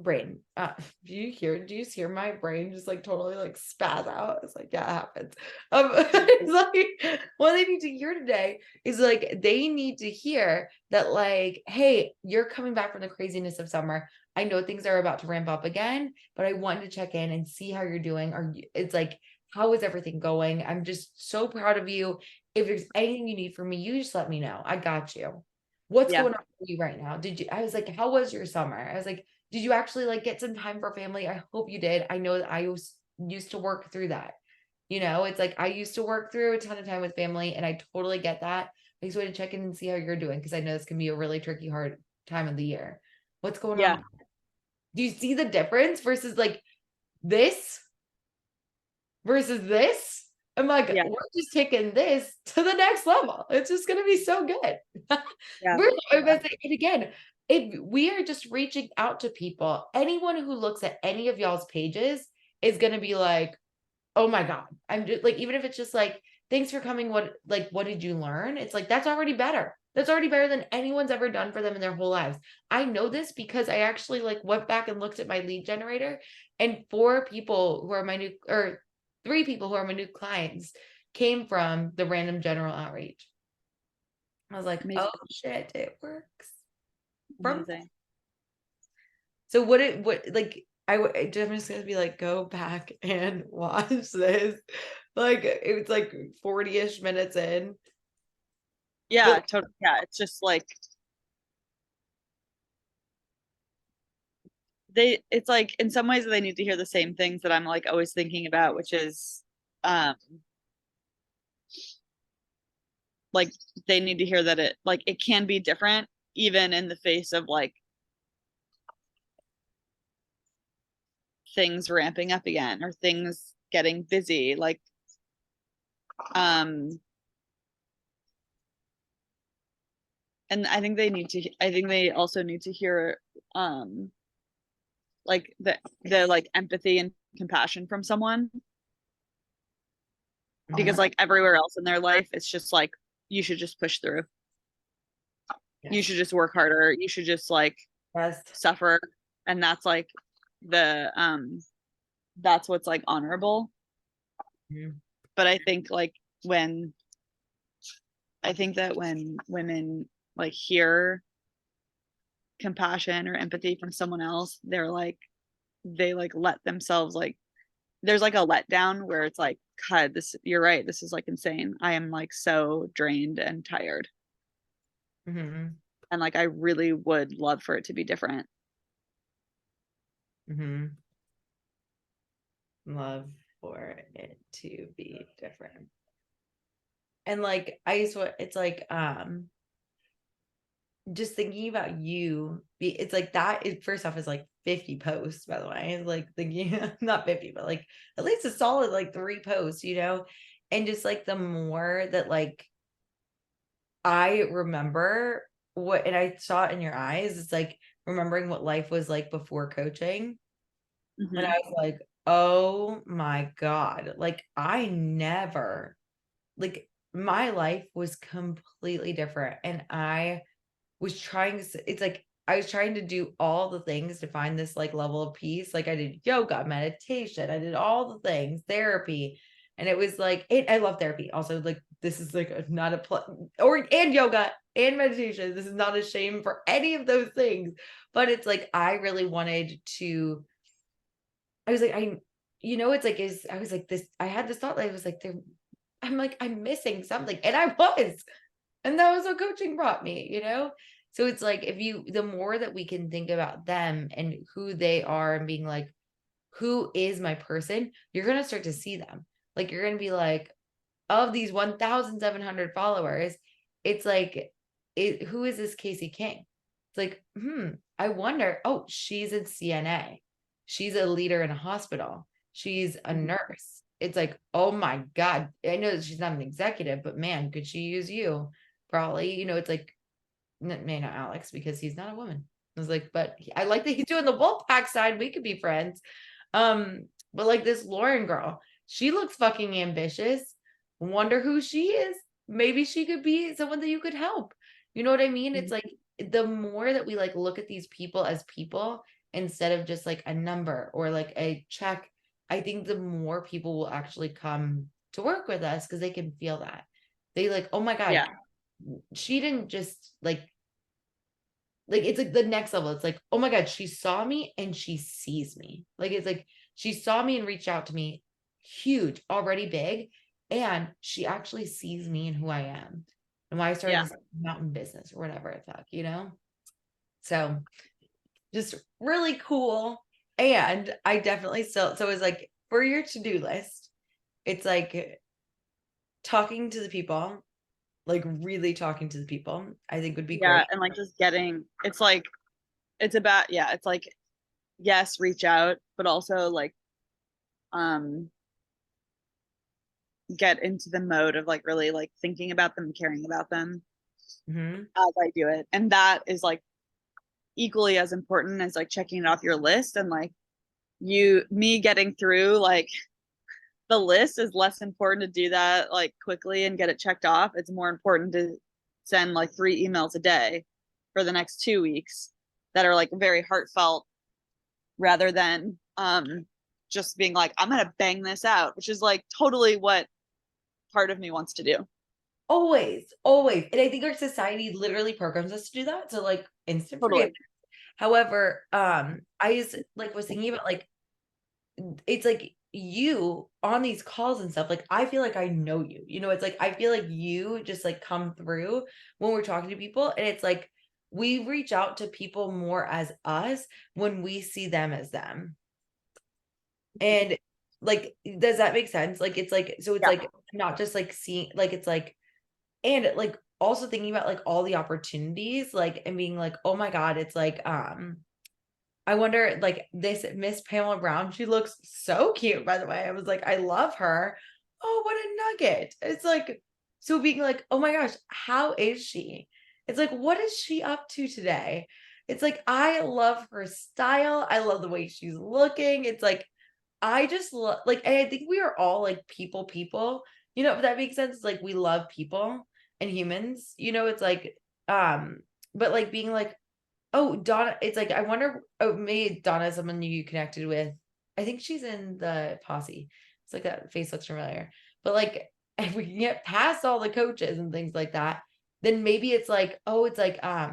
Speaker 1: brain. Do you hear my brain just like totally like spaz out? It's like, yeah, it happens. It's like what they need to hear today is like they need to hear that, like, hey, you're coming back from the craziness of summer. I know things are about to ramp up again, but I wanted to check in and see how you're doing. It's like, how is everything going? I'm just so proud of you. If there's anything you need from me, you just let me know. I got you. What's
Speaker 2: Yeah.
Speaker 1: going on for you right now? I was like, how was your summer? I was like, did you actually like get some time for family? I hope you did. I know that used to work through that. It's like I used to work through a ton of time with family, and I totally get that. I just want to check in and see how you're doing because I know this can be a really tricky, hard time of the year. What's going
Speaker 2: Yeah.
Speaker 1: on? Do you see the difference versus like this versus this? I'm like,
Speaker 2: Yeah.
Speaker 1: we're just taking this to the next level. It's just gonna be so good.
Speaker 2: Yeah.
Speaker 1: I'm gonna say it again. If we are just reaching out to people, anyone who looks at any of y'all's pages is gonna be like, oh my God. I'm just like, even if it's just like, thanks for coming. What did you learn? It's like, that's already better. That's already better than anyone's ever done for them in their whole lives. I know this because I actually like went back and looked at my lead generator, and 4 people who are my new, or 3 people who are my new clients came from the random general outreach. I was like,
Speaker 2: Amazing.
Speaker 1: oh shit, it works. From
Speaker 2: Amazing.
Speaker 1: So what like I'm just gonna be like, go back and watch this. Like it was like 40-ish minutes in.
Speaker 2: Yeah,
Speaker 1: But
Speaker 2: totally. Yeah, it's just like it's like in some ways they need to hear the same things that I'm like always thinking about, which is um like they need to hear that it can be different even in the face of like things ramping up again or things getting busy. Like um and I think they also need to hear um like the like empathy and compassion from someone, because like everywhere else in their life it's just like you should just push through, you should just work harder, you should just like
Speaker 1: yes.
Speaker 2: suffer, and that's like the that's what's like honorable.
Speaker 1: Mhm.
Speaker 2: But I think like when I think that when women like hear compassion or empathy from someone else, they like let themselves like there's like a letdown where it's like, God, this you're right, this is like insane. I am like so drained and tired.
Speaker 1: Mhm.
Speaker 2: And like I really would love for it to be different.
Speaker 1: Mhm. Love for it to be different. And like I used to, it's like just thinking about you, it's like that is first off is like 50 posts, by the way. It's like thinking not 50, but like at least a solid like 3 posts, and just like the more that like I remember what, and I saw it in your eyes, it's like remembering what life was like before coaching. And I
Speaker 2: Mm-hmm.
Speaker 1: was like, oh my God, like I never, like my life was completely different. And I was trying to, it's like I was trying to do all the things to find this like level of peace. Like I did yoga, meditation, I did all the things, therapy. And it was like I love therapy. Also, like this is like not a or and yoga and meditation. This is not a shame for any of those things. But it's like I really wanted to, I was like, it's like is I was like this, I had this thought that I was like, I'm like, I'm missing something. And I was. And that was what coaching brought me. So it's like the more that we can think about them and who they are and being like, who is my person, you're going to start to see them. Like, you're going to be like, of these 1,700 followers, it's like, who is this Casey King? It's like, I wonder, oh, she's in CNA. She's a leader in a hospital. She's a
Speaker 2: Mm-hmm.
Speaker 1: nurse. It's like, oh my God. I know that she's not an executive, but man, could she use you? Probably, it's like, may not Alex because he's not a woman. I was like, but I like that he's doing the Wolfpack side. We could be friends. But like this Lauren girl, she looks fucking ambitious. Wonder who she is. Maybe she could be someone that you could help. You know what I mean? It's like the more that we like look at these people as people instead of just like a number or like a check, I think the more people will actually come to work with us because they can feel that. They like, oh my God,
Speaker 2: Yeah.
Speaker 1: she didn't just like it's like the next level. It's like, oh my God, she saw me and she sees me. Like it's like she saw me and reached out to me, huge, already big. And she actually sees me and who I am and why I started
Speaker 2: Yeah.
Speaker 1: this mountain business or whatever the fuck. So just really cool. And I definitely still, so it's like for your to-do list, it's like talking to the people, like really talking to the people, I think would be
Speaker 2: Yeah.
Speaker 1: great.
Speaker 2: And like just getting it's like it's about yeah, it's like yes, reach out, but also like um get into the mode of like really like thinking about them, caring about them
Speaker 1: Mhm.
Speaker 2: as I do it. And that is like equally as important as like checking it off your list. And like me getting through like the list is less important to do that like quickly and get it checked off. It's more important to send like 3 emails a day for the next 2 weeks that are like very heartfelt rather than just being like, I'm gonna bang this out, which is like totally what part of me wants to do.
Speaker 1: Always, always. And I think our society literally programs us to do that. So like instant forgiveness.
Speaker 2: Totally.
Speaker 1: However, I just like was thinking about like it's like you on these calls and stuff, like I feel like I know you. It's like I feel like you just like come through when we're talking to people, and it's like we reach out to people more as us when we see them as them. And like, does that make sense? Like it's like, so it's
Speaker 2: Yeah.
Speaker 1: like not just like seeing, like it's like, and like also thinking about like all the opportunities, like, and being like, oh my God, it's like I wonder, like this Miss Pamela Brown, she looks so cute, by the way. I was like, I love her. Oh, what a nugget. It's like, so being like, oh my gosh, how is she? It's like, what is she up to today? It's like, I love her style. I love the way she's looking. It's like, I just love, like, and I think we are all like people, if that makes sense. It's like we love people and humans, it's like, but like being like, oh, Donna, it's like, I wonder, oh, maybe Donna is someone you connected with. I think she's in the posse. It's like that face looks familiar. But like, if we can get past all the coaches and things like that, then maybe it's like, oh, it's like, I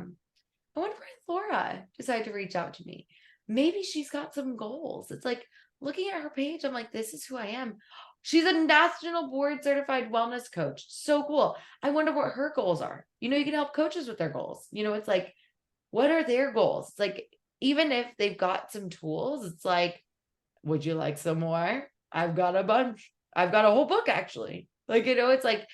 Speaker 1: wonder why Laura decided to reach out to me. Maybe she's got some goals. It's like looking at her page, I'm like, this is who I am. She's a national board certified wellness coach. So cool. I wonder what her goals are. You can help coaches with their goals. It's like, what are their goals? It's like, even if they've got some tools, it's like, would you like some more? I've got a bunch. I've got a whole book actually. Like, it's like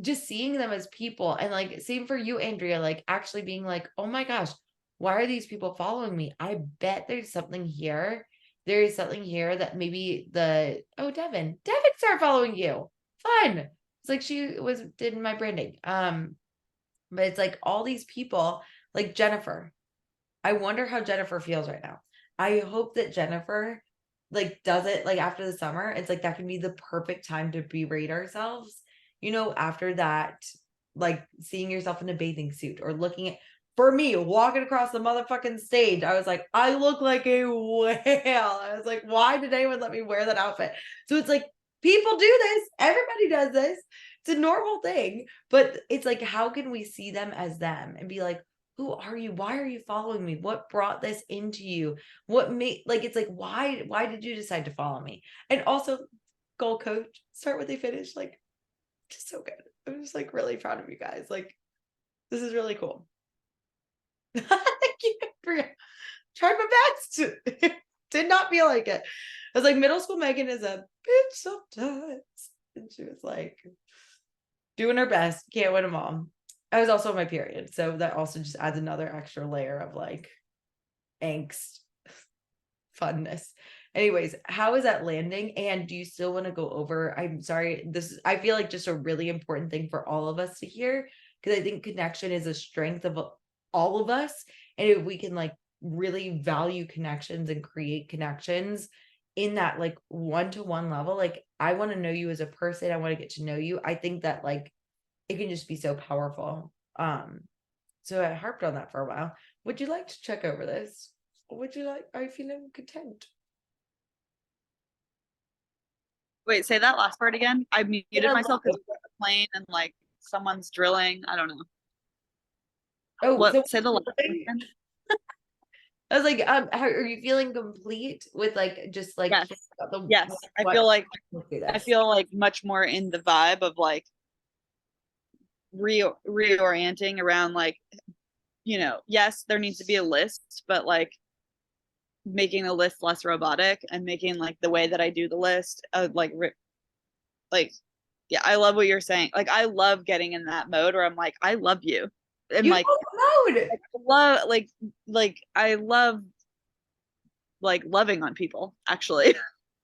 Speaker 1: just seeing them as people, and like same for you, Andrea, like actually being like, oh my gosh, why are these people following me? I bet there's something here. There is something here that maybe Devin started following you. Fun. It's like she did my branding. But it's like all these people, like Jennifer. I wonder how Jennifer feels right now. I hope that Jennifer like does it like after the summer. It's like that can be the perfect time to berate ourselves, after that, like seeing yourself in a bathing suit or looking at, for me, walking across the motherfucking stage, I was like, I look like a whale. I was like, why did anyone let me wear that outfit? So it's like people do this, everybody does this. It's a normal thing, but it's like, how can we see them as them and be like, who are you? Why are you following me? What brought this into you? What made, like, it's like, why did you decide to follow me? And also, goal coach, start what they finish. Like, just so good. I'm just like really proud of you guys. Like, this is really cool. Thank you. Tried my best. Did not feel like it. I was like, middle school Megan is a bitch sometimes. And she was like doing her best. Can't win them all. I was also on my period. So that also just adds another extra layer of like angst, funness. Anyways, how is that landing? And do you still want to go over? I'm sorry, I feel like just a really important thing for all of us to hear, because I think connection is a strength of all of us. And if we can like really value connections and create connections in that like one-to-one level, like I want to know you as a person. I want to get to know you. I think that like it can just be so powerful. So I harped on that for a while. Would you like to check over this? Are you feeling content?
Speaker 2: Wait, say that last part again. I muted myself because I'm on the plane and like someone's drilling. I don't know.
Speaker 1: Oh, so
Speaker 2: What? Say the last part again.
Speaker 1: I was like, how are you feeling complete with like just like
Speaker 2: Yes. Yes. I feel like much more in the vibe of like reorienting around like, yes, there needs to be a list, but like making the list less robotic and making like the way that I do the list like yeah, I love what you're saying. Like I love getting in that mode where I'm like, I love you. And
Speaker 1: you
Speaker 2: like
Speaker 1: mode.
Speaker 2: I love like loving on people actually.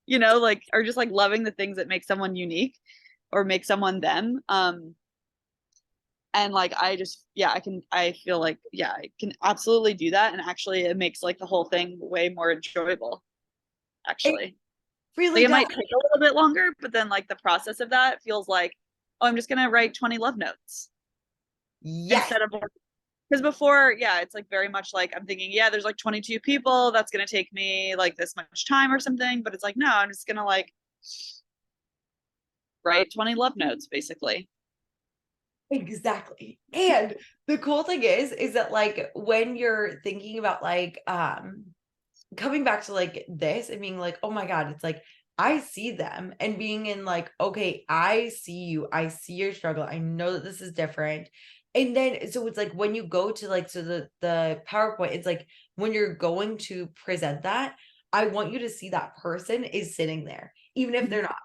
Speaker 2: Like or just like loving the things that make someone unique or make someone them. And like I feel like I can absolutely do that, and actually it makes like the whole thing way more enjoyable actually.
Speaker 1: It really
Speaker 2: like it
Speaker 1: does.
Speaker 2: might take a little bit longer, but then like the process of that feels like, oh, I'm just gonna write 20 love notes
Speaker 1: Yes.
Speaker 2: instead of, because before, it's like very much like I'm thinking, there's like 22 people, that's gonna take me like this much time or something, but it's like, no, I'm just gonna like write 20 love notes basically.
Speaker 1: Exactly. And the cool thing is that like when you're thinking about like coming back to like this and being like, oh my God, it's like I see them and being in like, okay, I see you, I see your struggle, I know that this is different. And then so it's like when you go to like, so the PowerPoint, it's like when you're going to present that, I want you to see that person is sitting there, even if they're not.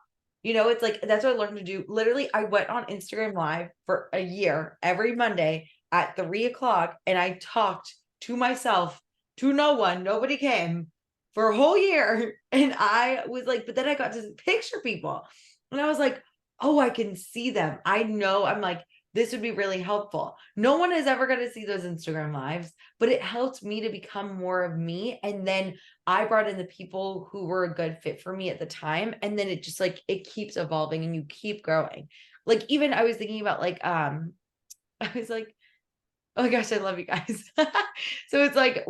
Speaker 1: It's like that's what I learned to do. Literally, I went on Instagram Live for a year every Monday at 3 o'clock, and I talked to myself, to no one, nobody came for a whole year. And I was like, but then I got to picture people, and I was like, oh, I can see them. I know. I'm like, this would be really helpful. No one is ever going to see those Instagram lives, but it helped me to become more of me. And then I brought in the people who were a good fit for me at the time. And then it just like, it keeps evolving and you keep growing. Like, even I was thinking about like, I was like, oh my gosh, I love you guys. So it's like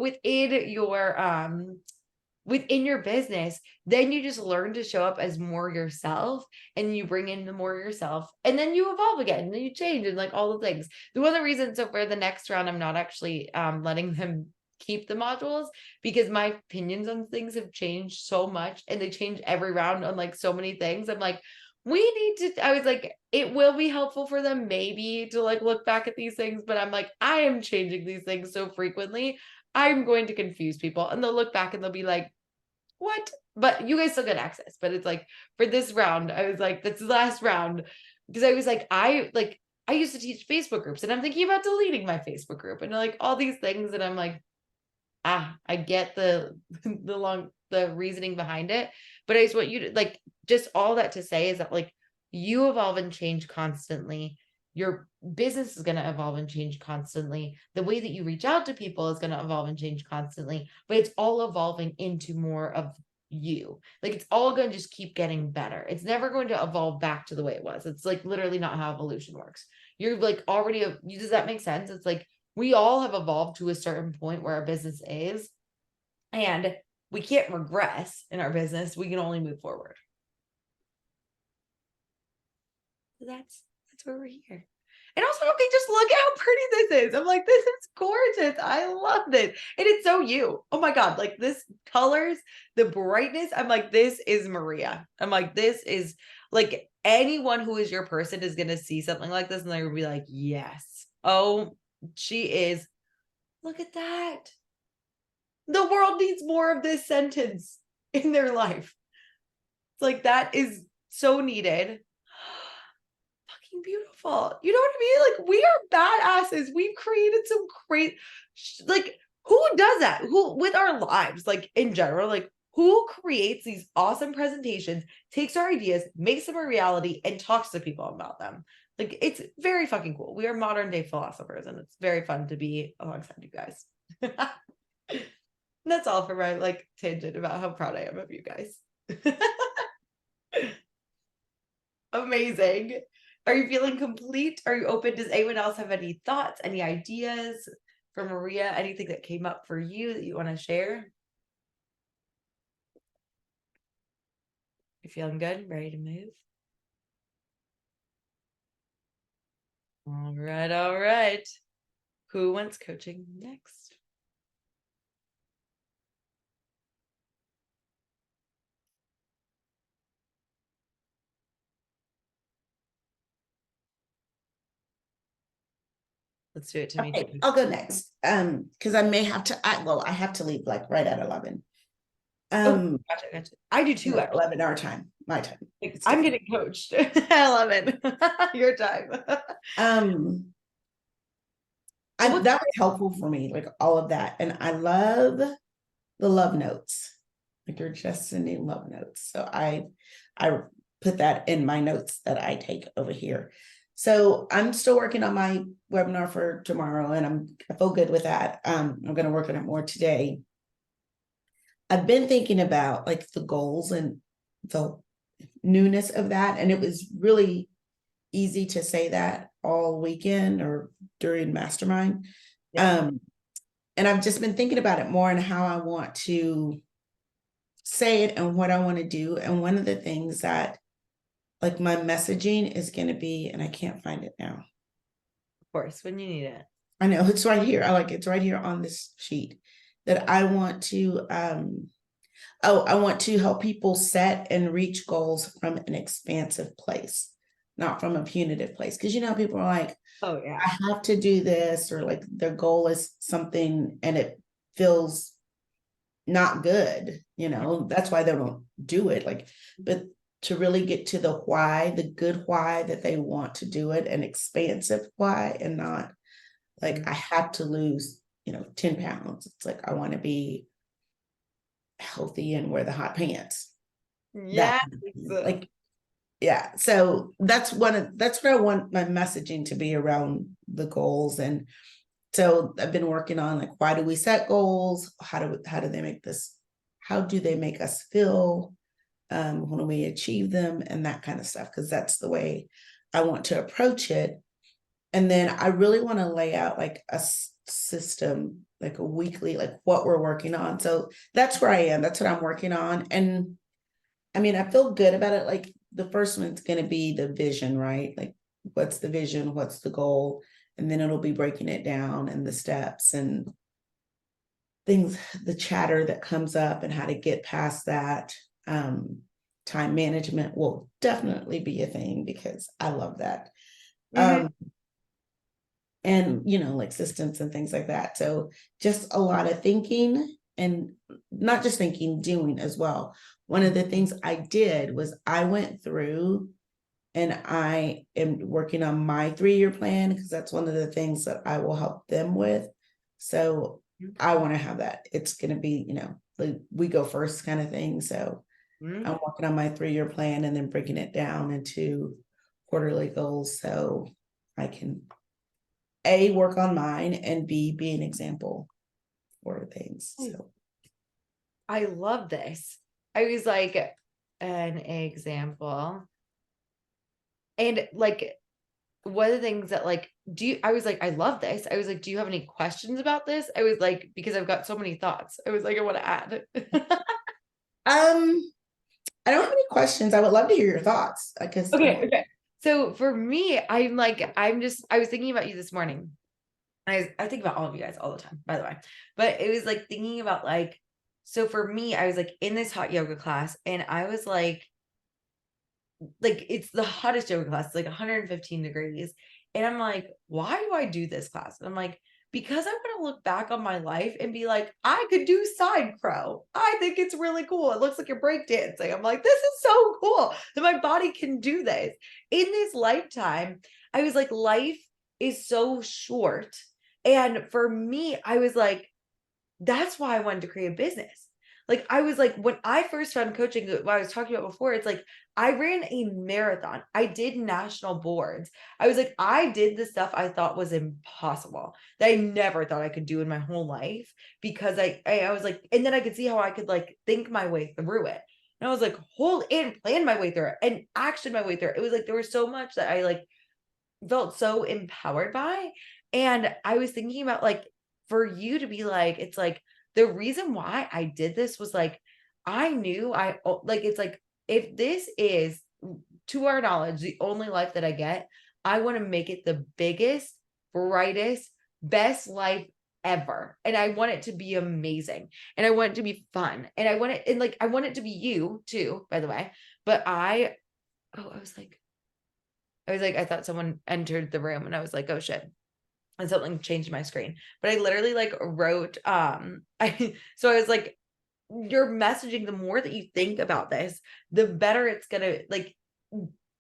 Speaker 1: within your business, then you just learn to show up as more yourself, and you bring in the more yourself, and then you evolve again, and then you change, and like all the things. The one of the reasons, so for the next round, I'm not actually letting them keep the modules, because my opinions on things have changed so much, and they change every round on like so many things. I'm like, we need to, I was like, it will be helpful for them maybe to like look back at these things, but I'm like, I am changing these things so frequently, I'm going to confuse people, and they'll look back and they'll be like, what? But you guys still get access. But it's like for this round, I was like, that's the last round. Because I was like, I used to teach Facebook groups, and I'm thinking about deleting my Facebook group and like all these things. And I'm like, I get the the reasoning behind it. But I just want you to like, just all that to say is that like you evolve and change constantly. Your business is going to evolve and change constantly. The way that you reach out to people is going to evolve and change constantly, but it's all evolving into more of you. Like it's all going to just keep getting better. It's never going to evolve back to the way it was. It's like literally not how evolution works. You're like already, does that make sense? It's like we all have evolved to a certain point where our business is, and we can't regress in our business. We can only move forward. So that's where we're here. And also, okay, just look at how pretty this is. I'm like, this is gorgeous. I love this. And it's so you. Oh my God. Like this colors, the brightness. I'm like, this is Maria. I'm like, this is like anyone who is your person is going to see something like this, and they're going to be like, yes. Oh, she is. Look at that. The world needs more of this sentence in their life. It's like, that is so needed. Fucking beautiful. You know what I mean? Like, we are badasses. We've created some great, like, who does that? Who, with our lives, like in general, like, who creates these awesome presentations, takes our ideas, makes them a reality, and talks to people about them? Like, it's very fucking cool. We are modern day philosophers, and it's very fun to be alongside you guys. That's all for my like tangent about how proud I am of you guys. Amazing. Are you feeling complete? Are you open? Does anyone else have any thoughts, any ideas for Maria? Anything that came up for you that you want to share? You feeling good? Ready to move? All right, all right. Who wants coaching next? Let's do it to me.
Speaker 3: Okay, I'll go next. Because I may have to, I have to leave like right at 11.
Speaker 1: Gotcha. I do too.
Speaker 3: 11 our time, my time.
Speaker 1: I'm getting coached at 11 your time.
Speaker 3: That was helpful for me, like all of that. And I love the love notes. Like you're just sending love notes. So I put that in my notes that I take over here. So I'm still working on my webinar for tomorrow, and I feel good with that. I'm going to work on it more today. I've been thinking about like the goals and the newness of that. And it was really easy to say that all weekend or during mastermind. Yeah. And I've just been thinking about it more and how I want to say it and what I want to do. And one of the things that like my messaging is going to be, and I can't find it now.
Speaker 1: Of course, when you need it.
Speaker 3: I know it's right here. It's right here on this sheet that I want to Oh, I want to help people set and reach goals from an expansive place, not from a punitive place. Because people are like,
Speaker 1: Oh yeah.
Speaker 3: I have to do this, or like their goal is something and it feels not good, that's why they don't do it. Like, but to really get to the why, the good why that they want to do it, an expansive why, and not like I have to lose, 10 pounds. It's like I want to be healthy and wear the hot pants.
Speaker 1: Yeah.
Speaker 3: Like, yeah. So that's what I want my messaging to be around the goals. And so I've been working on like, why do we set goals? How do they make this? How do they make us feel when we achieve them, and that kind of stuff? Because that's the way I want to approach it. And then I really want to lay out like a system, like a weekly, like what we're working on. So that's where I am. That's what I'm working on. And I mean, I feel good about it. Like the first one's going to be the vision, right? Like, what's the vision? What's the goal? And then it'll be breaking it down and the steps and things, the chatter that comes up and how to get past that. Time management will definitely be a thing because I love that.
Speaker 1: Mhm.
Speaker 3: And, like systems and things like that. So just a lot of thinking, and not just thinking, doing as well. One of the things I did was I went through and I am working on my 3-year plan, because that's one of the things that I will help them with. So I want to have that. It's going to be, like we go first kind of thing. So
Speaker 1: Mhm.
Speaker 3: I'm working on my 3-year plan and then breaking it down into quarterly goals so I can A, work on mine, and B, be an example for things. So
Speaker 1: I love this. I was like, an example. And like, one of the things that like, I was like, I love this. I was like, do you have any questions about this? I was like, because I've got so many thoughts. I was like, I want to add.
Speaker 3: I don't have any questions. I would love to hear your thoughts. I guess.
Speaker 1: Okay. So for me, I was thinking about you this morning. I think about all of you guys all the time, by the way. But it was like thinking about like, so for me, I was like in this hot yoga class and I was like it's the hottest yoga class, it's like 115 degrees. And I'm like, why do I do this class? And I'm like, because I want to look back on my life and be like, I could do side crow. I think it's really cool. It looks like you're breakdancing. I'm like, this is so cool that my body can do this in this lifetime. I was like, life is so short. And for me, I was like, that's why I wanted to create a business. Like I was like, when I first found coaching, what I was talking about before, it's like I ran a marathon. I did national boards. I was like, I did the stuff I thought was impossible that I never thought I could do in my whole life because I was like, and then I could see how I could like think my way through it. And I was like, hold and plan my way through it and action my way through it. It was like there was so much that I like felt so empowered by. And I was thinking about like for you to be like, it's like the reason why I did this was like, I knew like, it's like, if this is to our knowledge, the only life that I get, I want to make it the biggest, brightest, best life ever. And I want it to be amazing. And I want it to be fun. And I want it, and like, I want it to be you too, by the way. But I was like, I thought someone entered the room and I was like, oh shit. And something changed my screen. But I literally like wrote, so I was like, you're messaging, the more that you think about this, the better it's gonna like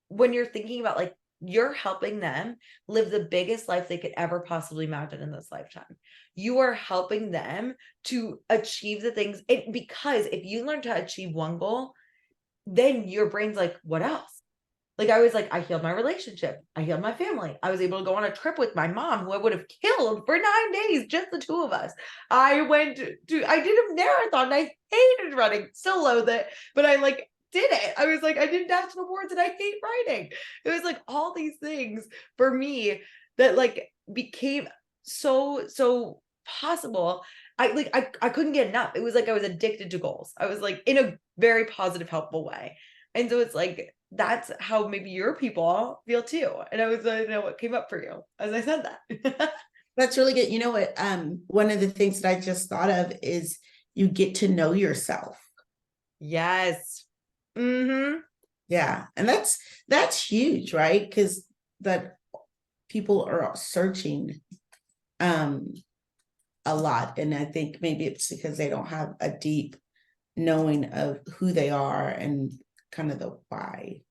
Speaker 1: when you're thinking about like you're helping them live the biggest life they could ever possibly imagine in this lifetime. You are helping them to achieve the things because if you learn to achieve one goal, then your brain's like, what else? Like I was like, I healed my relationship. I healed my family. I was able to go on a trip with my mom, who I would have killed for 9 days, just the two of us. I did a marathon. I hated running, still loathe it, but I like did it. I was like, I did national boards and I hate writing. It was like all these things for me that like became so possible. I couldn't get enough. It was like I was addicted to goals. I was like in a very positive, helpful way. And so it's like that's how maybe your people feel too. And I was like, know what came up for you as I said that.
Speaker 3: That's really good. You know what? One of the things that I just thought of is you get to know yourself.
Speaker 1: Yes. Mm-hmm.
Speaker 3: Yeah. And that's huge, right? Because that people are searching a lot. And I think maybe it's because they don't have a deep knowing of who they are and kind of the why.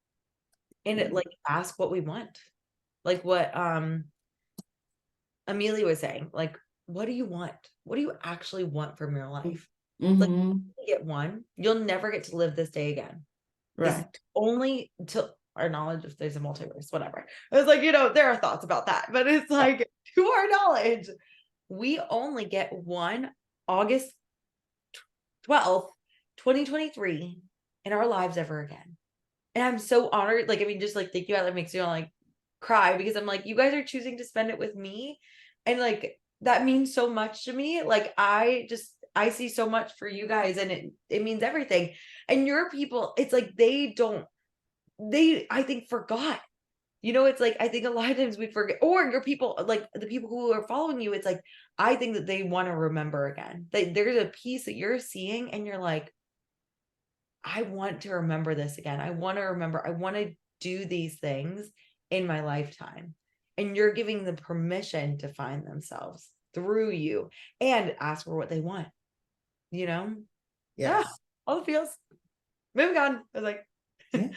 Speaker 1: And it, like, ask what we want. Like what Amelia was saying, like, what do you want? What do you actually want from your life? Like,
Speaker 3: Mm-hmm.
Speaker 1: you get one, you'll never get to live this day again. It's
Speaker 3: Right.
Speaker 1: only till our knowledge, if there's a multiverse, whatever. It's like, there are thoughts about that, but it's like, to our knowledge, we only get one August 12th, 2023 in our lives ever again. And I'm so honored. Like, I mean, just like thinking about it makes me want to like cry, because I'm like, you guys are choosing to spend it with me. And like, that means so much to me. Like, I see so much for you guys, and it means everything. And your people, it's like I think forgot. It's like, I think a lot of times we forget, or your people, like the people who are following you, it's like, I think that they want to remember again. There's a piece that you're seeing and you're like, I want to remember this again. I want to do these things in my lifetime. And you're giving them permission to find themselves through you and ask for what they want. Yeah,
Speaker 3: Yes.
Speaker 1: all the feels. Moving on. I was like,
Speaker 3: Yeah.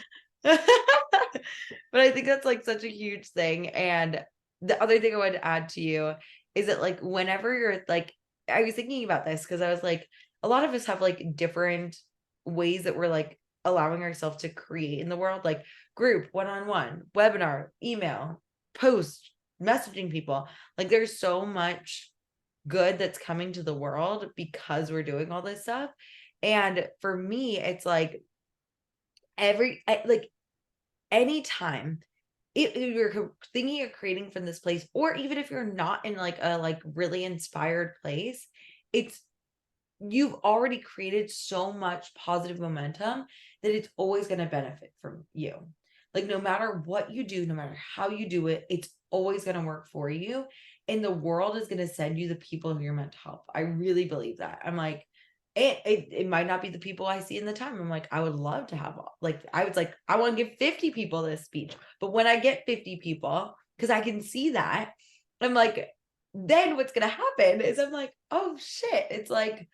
Speaker 1: but I think that's like such a huge thing. And the other thing I wanted to add to you is that, like, whenever you're like, I was thinking about this because I was like, a lot of us have like different ways that we're like allowing ourselves to create in the world, like group, one-on-one, webinar, email, post, messaging people. Like, there's so much good that's coming to the world because we're doing all this stuff. And for me, it's like anytime if you're thinking of creating from this place, or even if you're not in like a like really inspired place, it's you've already created so much positive momentum that it's always going to benefit from you. Like, no matter what you do, no matter how you do it, it's always going to work for you. And the world is going to send you the people who you're meant to help. I really believe that. I'm like, it might not be the people I see in the time. I'm like, I would love to have, like, I was like, I want to give 50 people this speech. But when I get 50 people, because I can see that, I'm like, then what's going to happen is I'm like, oh shit. It's like,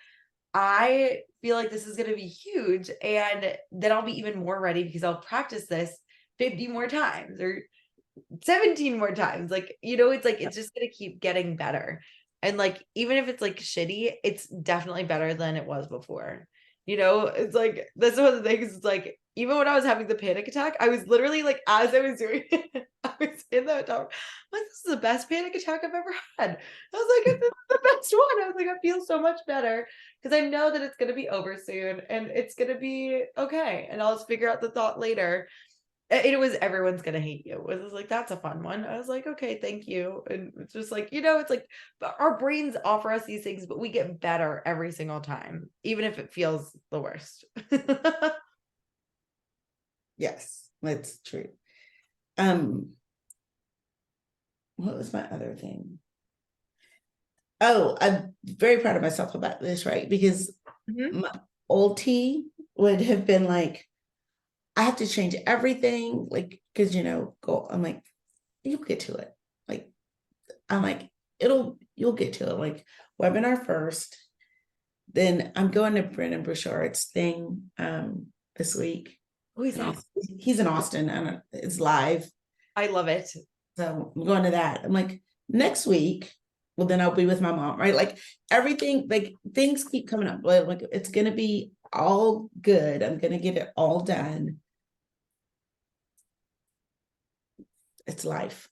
Speaker 1: I feel like this is going to be huge. And then I'll be even more ready because I'll practice this 50 more times or 17 more times. Like, it's like, it's just going to keep getting better. And like, even if it's like shitty, it's definitely better than it was before. It's like, that's one of the things. It's like, even when I was having the panic attack, I was literally like, as I was doing it, I was in the hotel room, I'm like, this is the best panic attack I've ever had. I was like, this is the best one. I was like, I feel so much better because I know that it's going to be over soon and it's going to be okay. And I'll just figure out the thought later. It was everyone's gonna hate you. It was like, that's a fun one. I was like, okay, thank you. And it's just like, it's like our brains offer us these things, but we get better every single time, even if it feels the worst.
Speaker 3: Yes, that's true. What was my other thing? Oh, I'm very proud of myself about this, right? Because my old T would have been like, I have to change everything, like, because go. I'm like, you'll get to it. Like, I'm like, you'll get to it. Like, webinar first. Then I'm going to Brendan Bouchard's thing this week.
Speaker 1: Who is that?
Speaker 3: He's in Austin and it's live.
Speaker 1: I love it.
Speaker 3: So I'm going to that. I'm like, next week, well, then I'll be with my mom, right? Like, everything, like, things keep coming up. Like, it's going to be all good. I'm going to get it all done. It's life.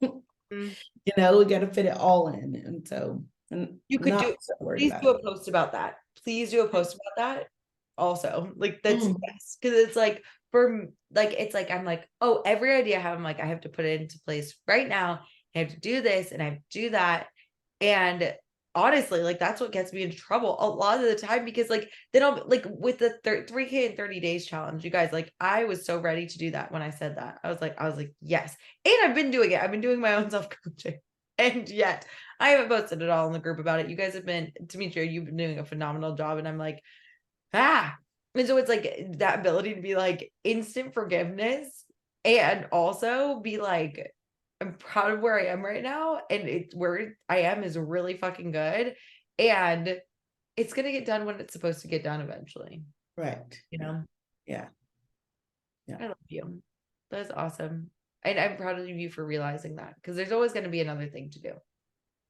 Speaker 3: We got to fit it all in. And so, and
Speaker 1: you could please do a post about that. Please do a post about that also. Like, that's yes. Because it's like, it's like, I'm like, oh, every idea I have, I'm like, I have to put it into place right now. I have to do this and I have to do that. And honestly, like, that's what gets me in trouble a lot of the time, because like, then I'll like with the 3K in 30 days challenge, you guys, like, I was so ready to do that when I said that. I was like, yes. And I've been doing it. I've been doing my own self-coaching. And yet I haven't posted at all in the group about it. You guys have been, Demetria, you've been doing a phenomenal job. And I'm like, And so it's like that ability to be like instant forgiveness and also be like, I'm proud of where I am right now. And it's where I am is really fucking good. And it's going to get done when it's supposed to get done eventually.
Speaker 3: Right.
Speaker 1: You know?
Speaker 3: Yeah.
Speaker 1: I love you. That's awesome. And I'm proud of you for realizing that because there's always going to be another thing to do.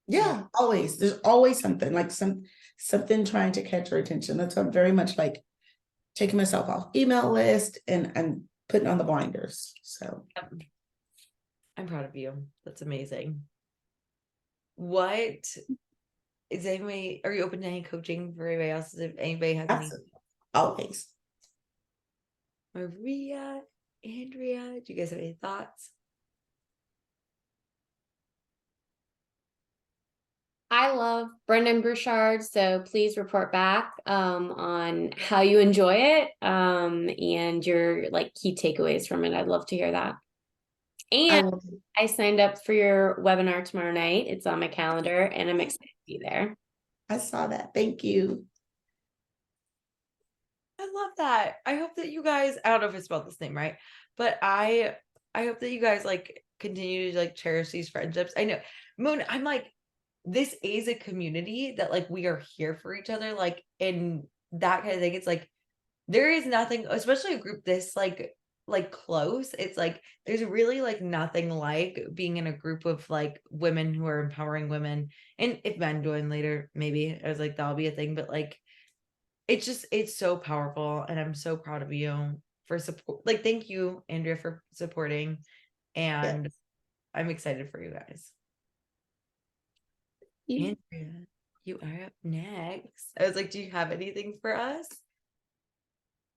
Speaker 3: Yeah, always. There's always something like something trying to catch your attention. That's why I'm very much like taking myself off email list and putting on the blinders. So
Speaker 1: Yep. I'm proud of you. That's amazing. What is anybody, are you open to any coaching for anybody else? If anybody has any,
Speaker 3: absolutely. Always.
Speaker 1: Maria, Andrea, do you guys have any thoughts?
Speaker 4: I love Brendan Burchard, so please report back on how you enjoy it and your like key takeaways from it. I'd love to hear that. And I signed up for your webinar tomorrow night. It's on my calendar and I'm excited to be there.
Speaker 3: I saw that. Thank you.
Speaker 1: I love that. I hope that you guys, I don't know if I spelled this name right, but I hope that you guys like continue to like cherish these friendships. I know, Moon, I'm like, this is a community that like we are here for each other, like in that kind of thing. It's like there is nothing, especially a group this like close. It's like there's really like nothing like being in a group of like women who are empowering women. And if men join later, maybe I was like that'll be a thing, but like it's so powerful and I'm so proud of you for support. Like thank you, Andrea, for supporting. And
Speaker 3: Yes.
Speaker 1: I'm excited for you guys.
Speaker 4: Yeah.
Speaker 1: Andrea, you are up next. I was like, do you have anything for us?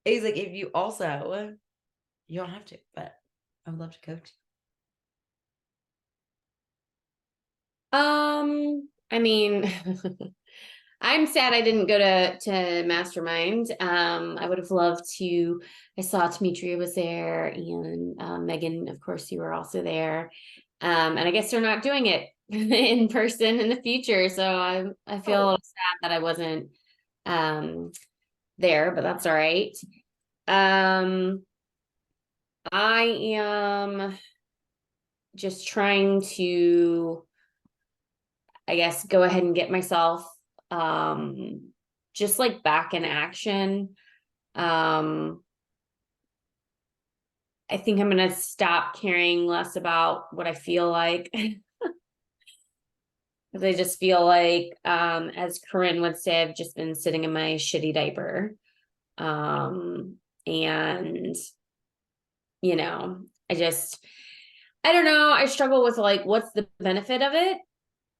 Speaker 1: He's like, if you also, you don't have to, but I would love to coach.
Speaker 4: I mean, I'm sad I didn't go to Mastermind. I would have loved to. I saw Demetria was there and Megan, of course, you were also there. And I guess they're not doing it in person in the future. So I feel a little sad that I wasn't there, but that's all right. I am just trying to, I guess, go ahead and get myself just like back in action. I think I'm gonna stop caring less about what I feel like. Because I just feel like, as Corinne would say, I've just been sitting in my shitty diaper. And you know, I don't know. I struggle with like, what's the benefit of it?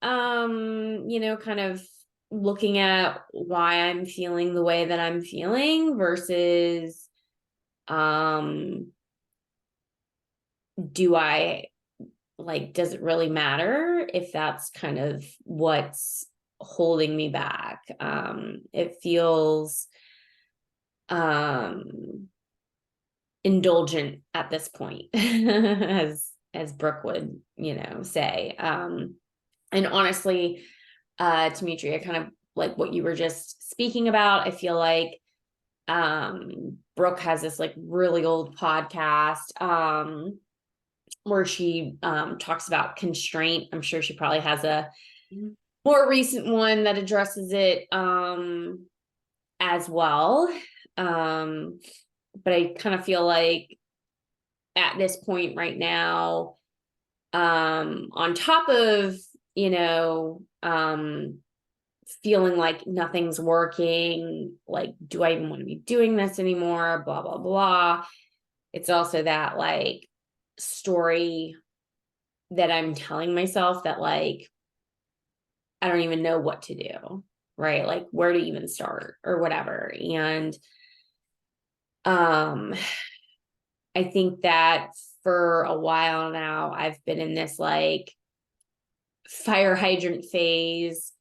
Speaker 4: Kind of looking at why I'm feeling the way that I'm feeling versus, does it really matter if that's kind of what's holding me back? It feels, indulgent at this point, as Brooke would, say. And honestly, Demetria, kind of like what you were just speaking about, I feel like Brooke has this like really old podcast where she talks about constraint. I'm sure she probably has a more recent one that addresses it as well. But I kind of feel like at this point right now, on top of, feeling like nothing's working, like, do I even want to be doing this anymore? Blah, blah, blah. It's also that like story that I'm telling myself that like, I don't even know what to do, right? Like where to even start or whatever. And I think that for a while now, I've been in this like fire hydrant phase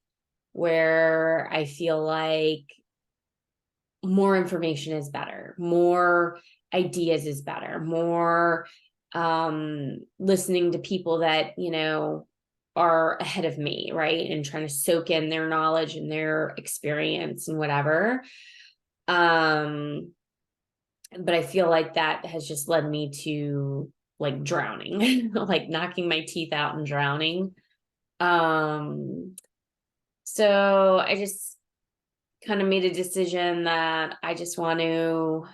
Speaker 4: where I feel like more information is better, more ideas is better, more listening to people that, are ahead of me, right? And trying to soak in their knowledge and their experience and whatever. But I feel like that has just led me to like drowning, like knocking my teeth out and drowning. So I just kind of made a decision that I just want to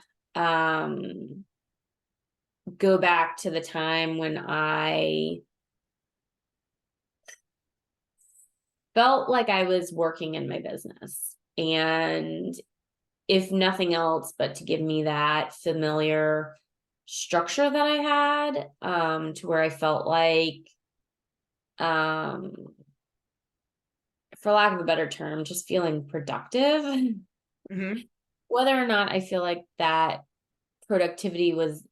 Speaker 4: go back to the time when I felt like I was working in my business. And if nothing else, but to give me that familiar structure that I had, to where I felt like, for lack of a better term, just feeling productive.
Speaker 1: Mhm.
Speaker 4: Whether or not I feel like that productivity was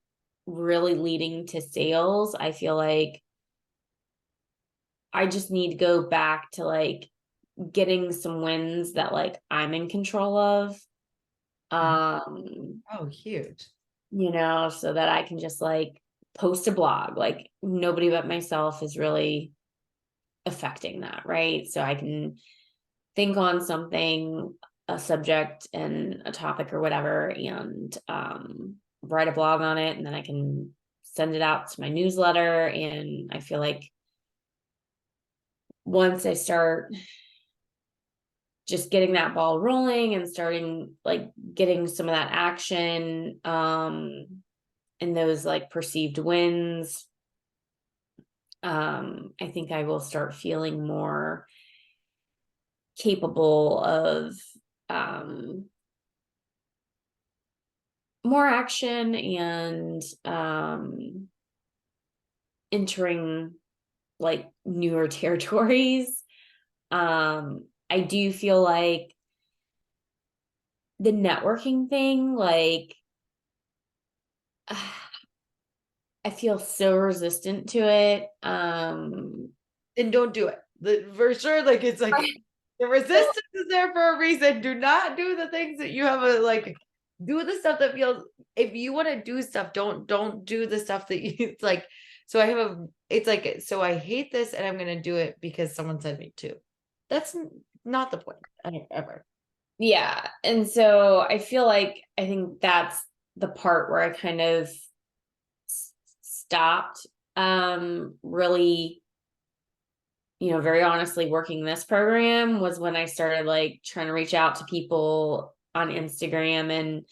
Speaker 4: really leading to sales, I feel like I just need to go back to like getting some wins that like I'm in control of.
Speaker 1: Oh, huge.
Speaker 4: So that I can just like post a blog. Like nobody but myself is really affecting that, right? So I can think on something, a subject and a topic or whatever, and write a blog on it, and then I can send it out to my newsletter. And I feel like once I start just getting that ball rolling and starting like getting some of that action, and those like perceived wins, I think I will start feeling more capable of more action and entering like newer territories. I do feel like the networking thing, like I feel so resistant to it.
Speaker 1: And don't do it. For sure, like it's like the resistance is there for a reason. Do not do the things that you have a like do the stuff that feels if you want to do stuff, don't do the stuff that you it's like so I have a it's like so I hate this and I'm gonna do it because someone said me to. That's not the point ever.
Speaker 4: Yeah. And so I feel like I think that's the part where I kind of stopped really, very honestly working this program was when I started like trying to reach out to people on Instagram. And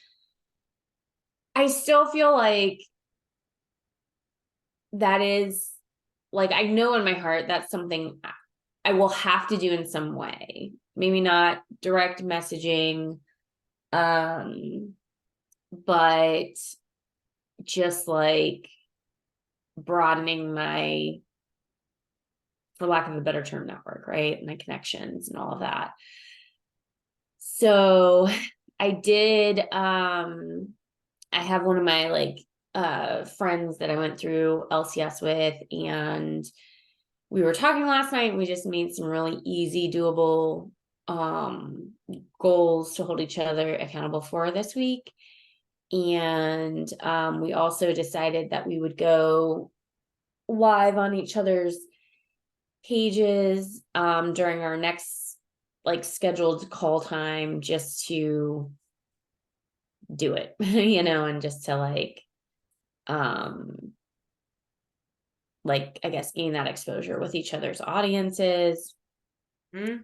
Speaker 4: I still feel like that is like I know in my heart that's something I will have to do in some way. Maybe not direct messaging, but just like broadening my, for lack of a better term, network, right? My connections and all of that. So I did, I have one of my like friends that I went through LCS with, and we were talking last night and we just made some really easy, doable goals to hold each other accountable for this week. And we also decided that we would go live on each other's pages during our next like scheduled call time just to do it, and just to like I guess gain that exposure with each other's audiences.
Speaker 1: Mhm.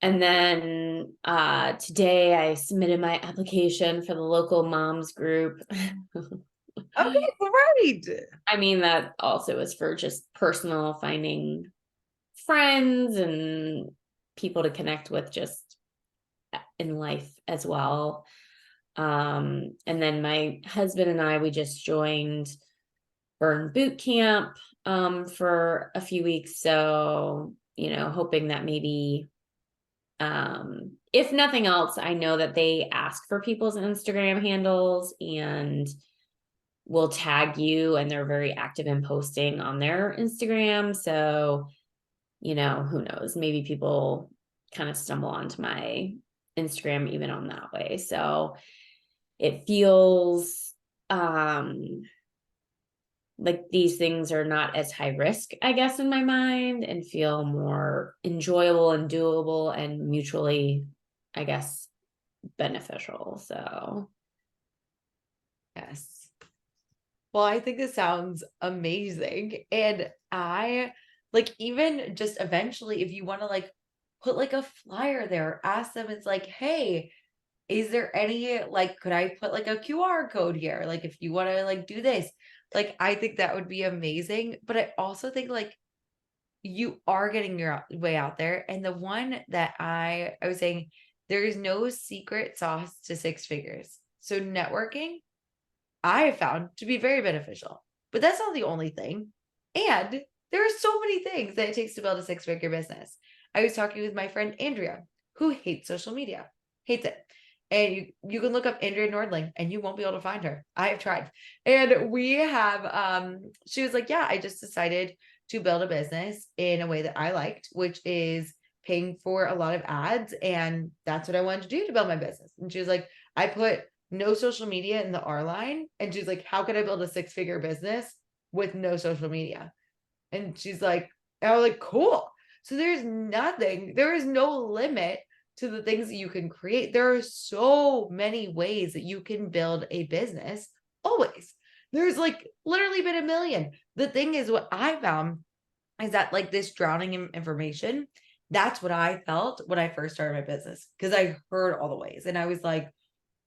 Speaker 4: And then today I submitted my application for the local moms group.
Speaker 1: Okay, great.
Speaker 4: I mean, that also is for just personal finding friends and people to connect with just in life as well. And then my husband and I, we just joined Burn Boot Camp for a few weeks. So, hoping that maybe if nothing else, I know that they ask for people's Instagram handles and will tag you, and they're very active in posting on their Instagram. So, who knows? Maybe people kind of stumble onto my Instagram even on that way. So it feels like these things are not as high risk, I guess, in my mind, and feel more enjoyable and doable and mutually I guess, beneficial. So
Speaker 1: Yes. Well, I think this sounds amazing. And I like, even just eventually, if you want to like put like a flyer there, ask them, it's like, hey, is there any like, could I put like a QR code here? Like, if you want to like do this, like, I think that would be amazing. But I also think like you are getting your way out there. And the one that I was saying, there is no secret sauce to six figures. So networking, I have found to be very beneficial, but that's not the only thing. And there are so many things that it takes to build a six-figure business. I was talking with my friend Andrea, who hates social media, hates it. And you can look up Andrea Nordling and you won't be able to find her. I have tried. And we have she was like, yeah, I just decided to build a business in a way that I liked, which is paying for a lot of ads. And that's what I wanted to do to build my business. And she was like, I put no social media in the R line. And she's like, how could I build a six-figure business with no social media? And she's like, and I was like, cool. So there is no limit to the things that you can create. There are so many ways that you can build a business. Always. There's like literally been a million. The thing is, what I found is that like this drowning in information, that's what I felt when I first started my business, because I heard all the ways and I was like,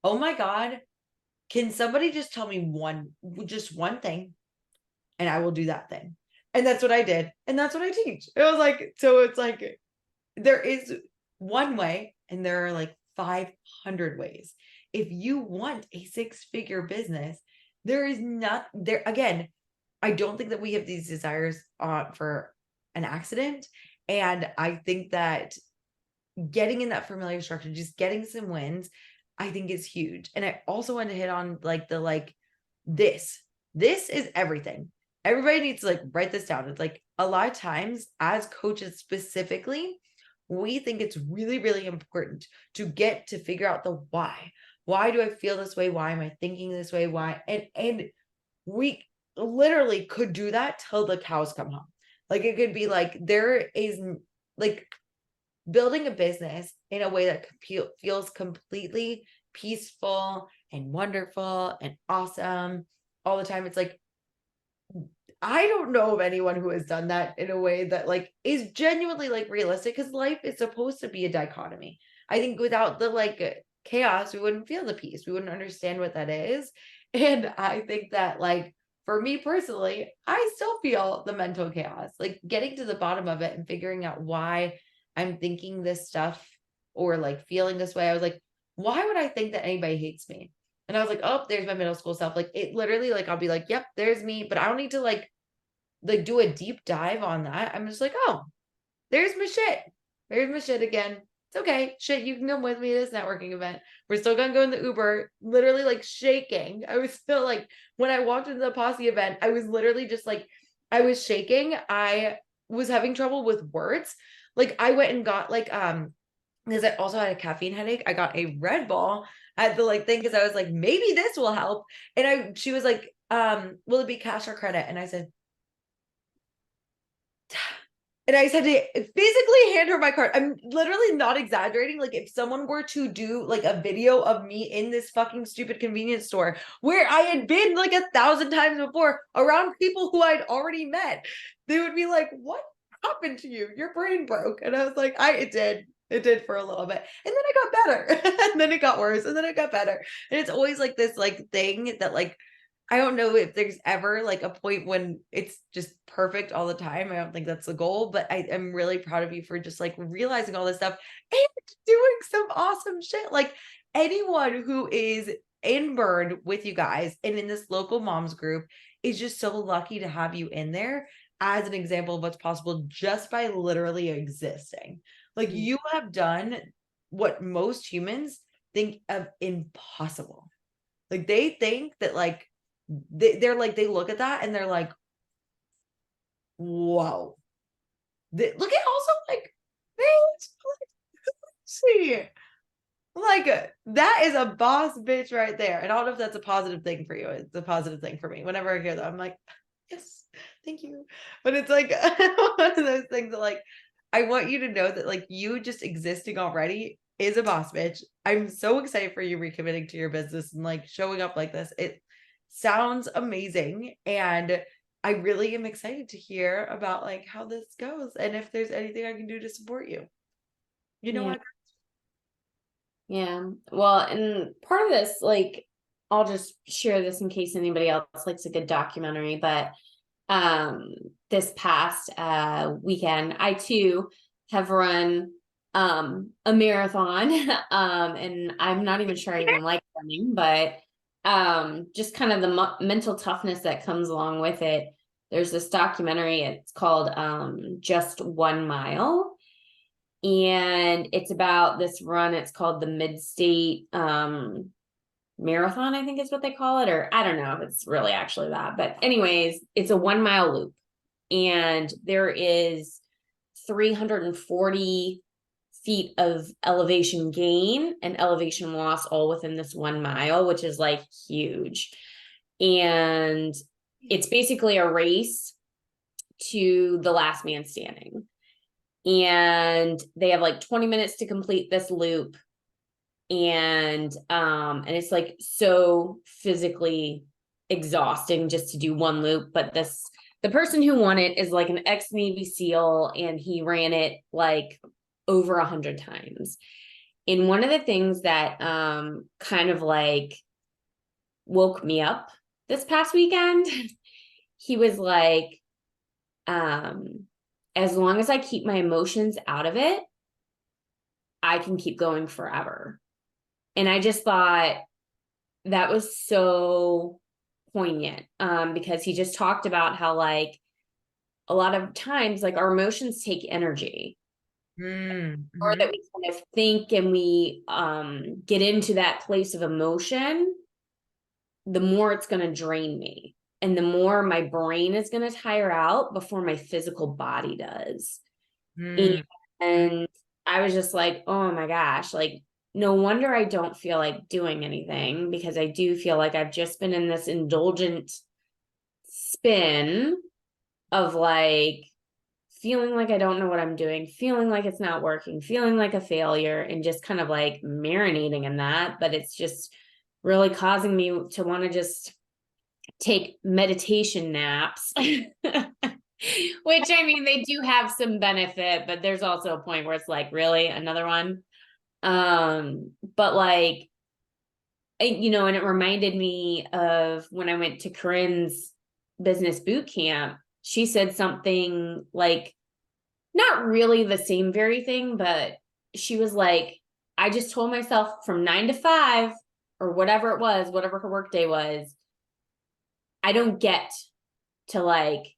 Speaker 1: oh my God, can somebody just tell me just one thing and I will do that thing? And that's what I did. And that's what I teach. It was like, so it's like, there is one way and there are like 500 ways. If you want a six-figure business, there is not there. Again, I don't think that we have these desires for an accident. And I think that getting in that familiar structure, just getting some wins, I think is huge. And I also want to hit on like this is everything. Everybody needs to like write this down. It's like a lot of times as coaches specifically, we think it's really, really important to get to figure out the why. Why do I feel this way? Why am I thinking this way? Why? And we literally could do that till the cows come home. Like it could be like there is like building a business in a way that feels completely peaceful and wonderful and awesome all the time. It's like, I don't know of anyone who has done that in a way that like is genuinely like realistic, because life is supposed to be a dichotomy. I think without the like chaos, we wouldn't feel the peace. We wouldn't understand what that is. And I think that like for me personally, I still feel the mental chaos, like getting to the bottom of it and figuring out why I'm thinking this stuff or like feeling this way. I was like, why would I think that anybody hates me? And I was like, oh, there's my middle school self. Like it literally, like I'll be like, yep, there's me, but I don't need to like do a deep dive on that. I'm just like, oh, there's my shit. There's my shit again. It's okay. Shit, you can come with me to this networking event. We're still gonna go in the Uber, literally like shaking. I was still like, when I walked into the posse event, I was literally just like, I was shaking. I was having trouble with words. Like I went and got like, because I also had a caffeine headache. I got a Red Bull at the like thing because I was like, maybe this will help. And she was like, will it be cash or credit? And I said, and I just had to physically hand her my card. I'm literally not exaggerating. Like if someone were to do like a video of me in this fucking stupid convenience store where I had been like 1,000 times before around people who I'd already met, they would be like, what happened to you? Your brain broke. And I was like, it did for a little bit. And then I got better. And then it got worse. And then it got better. And it's always like this like thing that like, I don't know if there's ever like a point when it's just perfect all the time. I don't think that's the goal, but I am really proud of you for just like realizing all this stuff and doing some awesome shit. Like anyone who is in Burn with you guys and in this local moms group is just so lucky to have you in there as an example of what's possible just by literally existing. Like you have done what most humans think of impossible. Like they think that like, they're like, they look at that and they're like, whoa. Look at also like, see, like that is a boss bitch right there. And I don't know if that's a positive thing for you. It's a positive thing for me. Whenever I hear that, I'm like, yes, thank you. But it's like one of those things that like, I want you to know that like you just existing already is a boss bitch. I'm so excited for you recommitting to your business and like showing up like this. It sounds amazing. And I really am excited to hear about like how this goes and if there's anything I can do to support you. You know
Speaker 4: Yeah.
Speaker 1: what?
Speaker 4: Yeah. Well, and part of this, like, I'll just share this in case anybody else likes a good documentary, but this past weekend, I too have run a marathon. And I'm not even sure I even like running, but just kind of the mental toughness that comes along with it. There's this documentary, it's called Just 1 Mile, and it's about this run. It's called the Mid-State Marathon, I think is what they call it, or I don't know if it's really actually that, but anyways, it's a 1 mile loop, and there is 340 feet of elevation gain and elevation loss all within this 1 mile, which is like huge. And it's basically a race to the last man standing. And they have like 20 minutes to complete this loop. And it's like so physically exhausting just to do one loop. But the person who won it is like an ex-Navy SEAL, and he ran it like over 100 times. And one of the things that kind of like woke me up this past weekend, he was like, as long as I keep my emotions out of it, I can keep going forever. And I just thought that was so poignant, because he just talked about how like a lot of times like our emotions take energy, or that we kind of think and we get into that place of emotion, the more it's going to drain me, and the more my brain is going to tire out before my physical body does. And I was just like, oh my gosh, like, no wonder I don't feel like doing anything, because I do feel like I've just been in this indulgent spin of like feeling like I don't know what I'm doing, feeling like it's not working, feeling like a failure, and just kind of like marinating in that. But it's just really causing me to want to just take meditation naps. Which, I mean, they do have some benefit, but there's also a point where it's like, really, another one? But like, and it reminded me of when I went to Corinne's business boot camp. She said something like, not really the same very thing, but she was like, I just told myself from 9 to 5 or whatever it was, whatever her work day was, I don't get to like,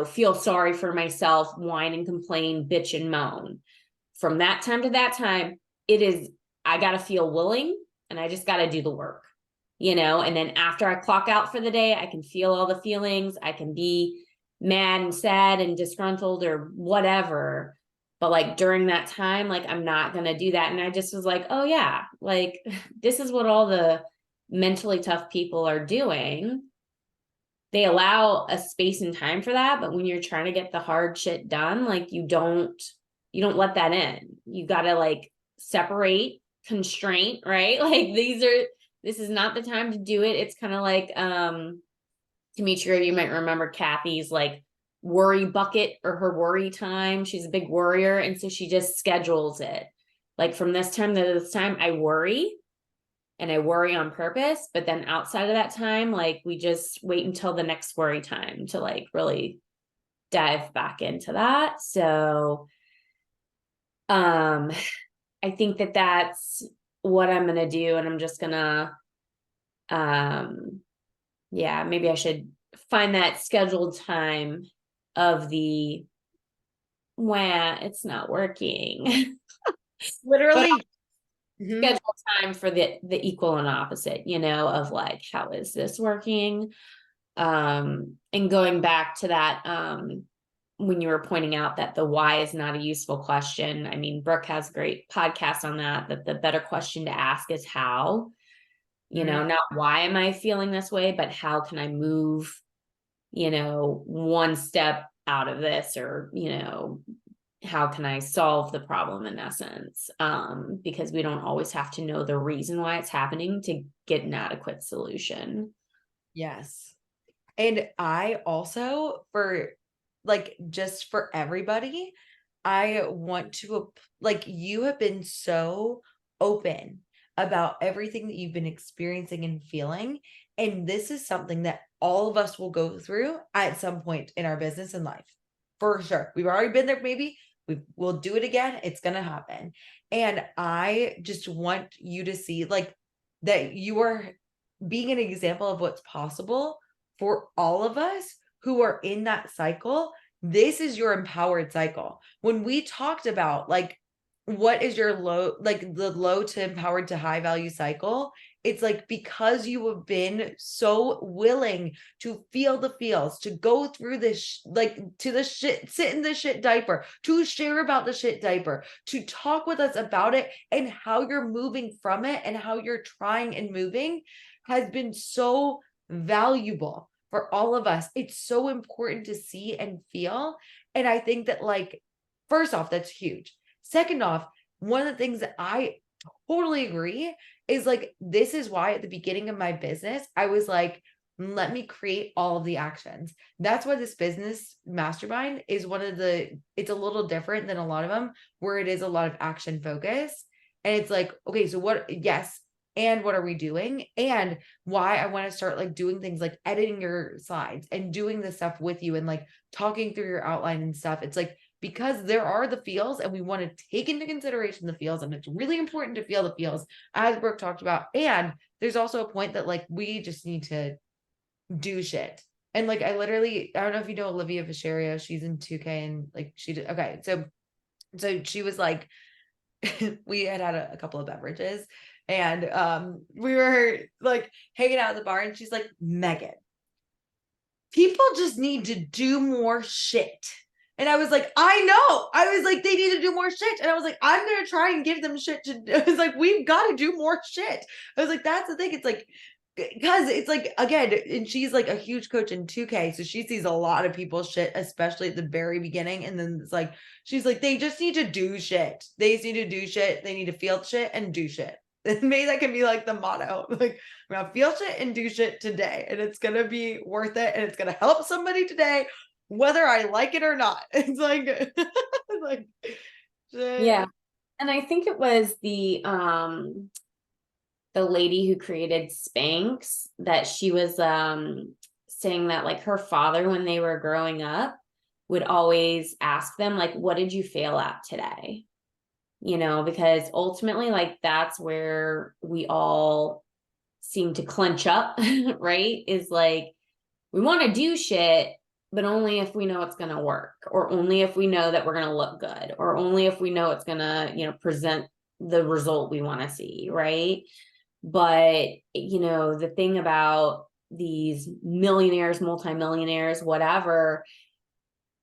Speaker 4: feel sorry for myself, whine and complain, bitch and moan. From that time to that time, I got to feel willing, and I just got to do the work, and then after I clock out for the day, I can feel all the feelings. I can be mad and sad and disgruntled or whatever. But like during that time, like I'm not going to do that. And I just was like, oh yeah, like this is what all the mentally tough people are doing. They allow a space and time for that, but when you're trying to get the hard shit done, like you don't let that in. You got to like separate, constraint, right? Like this is not the time to do it. It's kind of like Demetria, you might remember Kathy's like worry bucket or her worry time. She's a big worrier, and so she just schedules it. Like from this time to this time, I worry. And I worry on purpose, but then outside of that time, like we just wait until the next worry time to like really dive back into that. So, I think that that's what I'm going to do. And I'm just going to, maybe I should find that scheduled time of the, it's not working.
Speaker 1: Literally.
Speaker 4: Schedule time for the equal and opposite, of like, how is this working? And going back to that, when you were pointing out that the why is not a useful question. I mean, Brooke has a great podcast on that the better question to ask is how, not why am I feeling this way, but how can I move, one step out of this, or, how can I solve the problem in essence? Because we don't always have to know the reason why it's happening to get an adequate solution.
Speaker 1: Yes. And I also, for like, just for everybody, I want to, like, you have been so open about everything that you've been experiencing and feeling. And this is something that all of us will go through at some point in our business and life. For sure. We've already been there, maybe. We'll do it again. It's going to happen. And I just want you to see, like, that you are being an example of what's possible for all of us who are in that cycle. This is your empowered cycle. When we talked about, like, what is your low, like the low to empowered to high value cycle, it's like, because you have been so willing to feel the feels, to go through this, like, to the shit, sit in the shit diaper, to share about the shit diaper, to talk with us about it and how you're moving from it and how you're trying and moving, has been so valuable for all of us. It's so important to see and feel. And I think that, like, first off, that's huge. Second off, one of the things that I totally agree is, like, this is why at the beginning of my business, I was like, let me create all of the actions. That's why this business mastermind is one of the, it's a little different than a lot of them, where it is a lot of action focus. And it's like, okay, so what, yes, and what are we doing? And why I want to start, like, doing things like editing your slides and doing this stuff with you and, like, talking through your outline and stuff. It's like, because there are the feels and we want to take into consideration the feels, and it's really important to feel the feels, as Brooke talked about. And there's also a point that, like, we just need to do shit. And, like, I don't know if you know Olivia Vicherio, she's in 2K, and, like, she did, okay, so she was like, we had a couple of beverages, and we were, like, hanging out at the bar, and she's like, Megan, people just need to do more shit. And I was like, I know. I was like, they need to do more shit. And I was like, I'm gonna try and give them shit to do. I was like, we've got to do more shit. I was like, that's the thing. It's like, because it's like, again, and she's like a huge coach in 2K, so she sees a lot of people's shit, especially at the very beginning. And then it's like, she's like, they just need to do shit. They just need to do shit. They need to feel shit and do shit. Maybe that can be like the motto. Like, I'm gonna feel shit and do shit today, and it's gonna be worth it, and it's gonna help somebody today, whether I like it or not. It's like, it's like,
Speaker 4: Yeah. And I think it was the lady who created Spanx, that she was saying that, like, her father, when they were growing up, would always ask them, like, what did you fail at today? You know, because ultimately, like, that's where we all seem to clench up, right? Is like, we want to do shit, but only if we know it's going to work, or only if we know that we're going to look good, or only if we know it's going to, you know, present the result we want to see, right? But, you know, the thing about these millionaires, multimillionaires, whatever,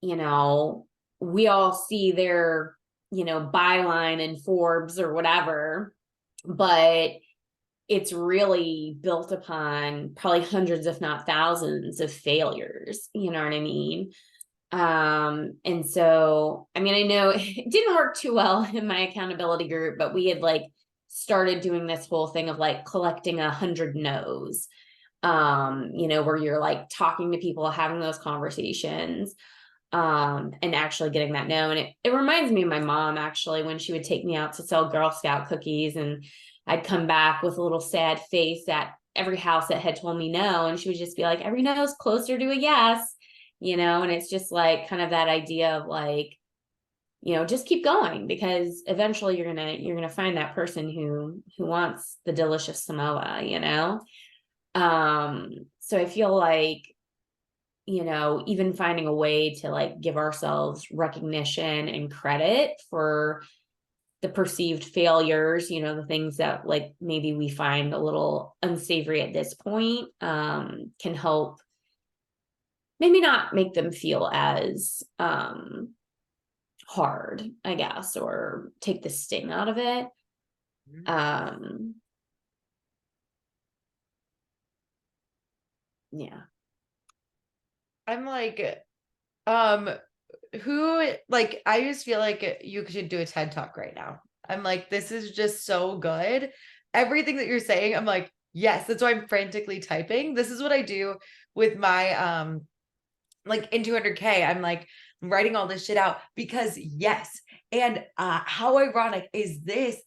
Speaker 4: you know, we all see their, you know, byline in Forbes or whatever, but it's really built upon probably hundreds, if not thousands, of failures. You know what I mean? And so, I mean, I know it didn't work too well in my accountability group, but we had, like, started doing this whole thing of, like, collecting 100 no's, you know, where you're, like, talking to people, having those conversations, and actually getting that no. And it reminds me of my mom, actually, when she would take me out to sell Girl Scout cookies, and I'd come back with a little sad face at every house that had told me no. And she would just be like, every no is closer to a yes, you know? And it's just like kind of that idea of, like, you know, just keep going, because eventually you're gonna find that person who wants the delicious Samoa, you know? So I feel like, you know, even finding a way to, like, give ourselves recognition and credit for the perceived failures, you know, the things that, like, maybe we find a little unsavory at this point, can help maybe not make them feel as hard, I guess, or take the sting out of it. Yeah.
Speaker 1: I'm like, um, who, like, I just feel like you should do a TED Talk right now. I'm like, this is just so good. Everything that you're saying, I'm like, yes, that's why I'm frantically typing. This is what I do with my like in 200K. I'm like writing all this shit out because yes. And how ironic is this?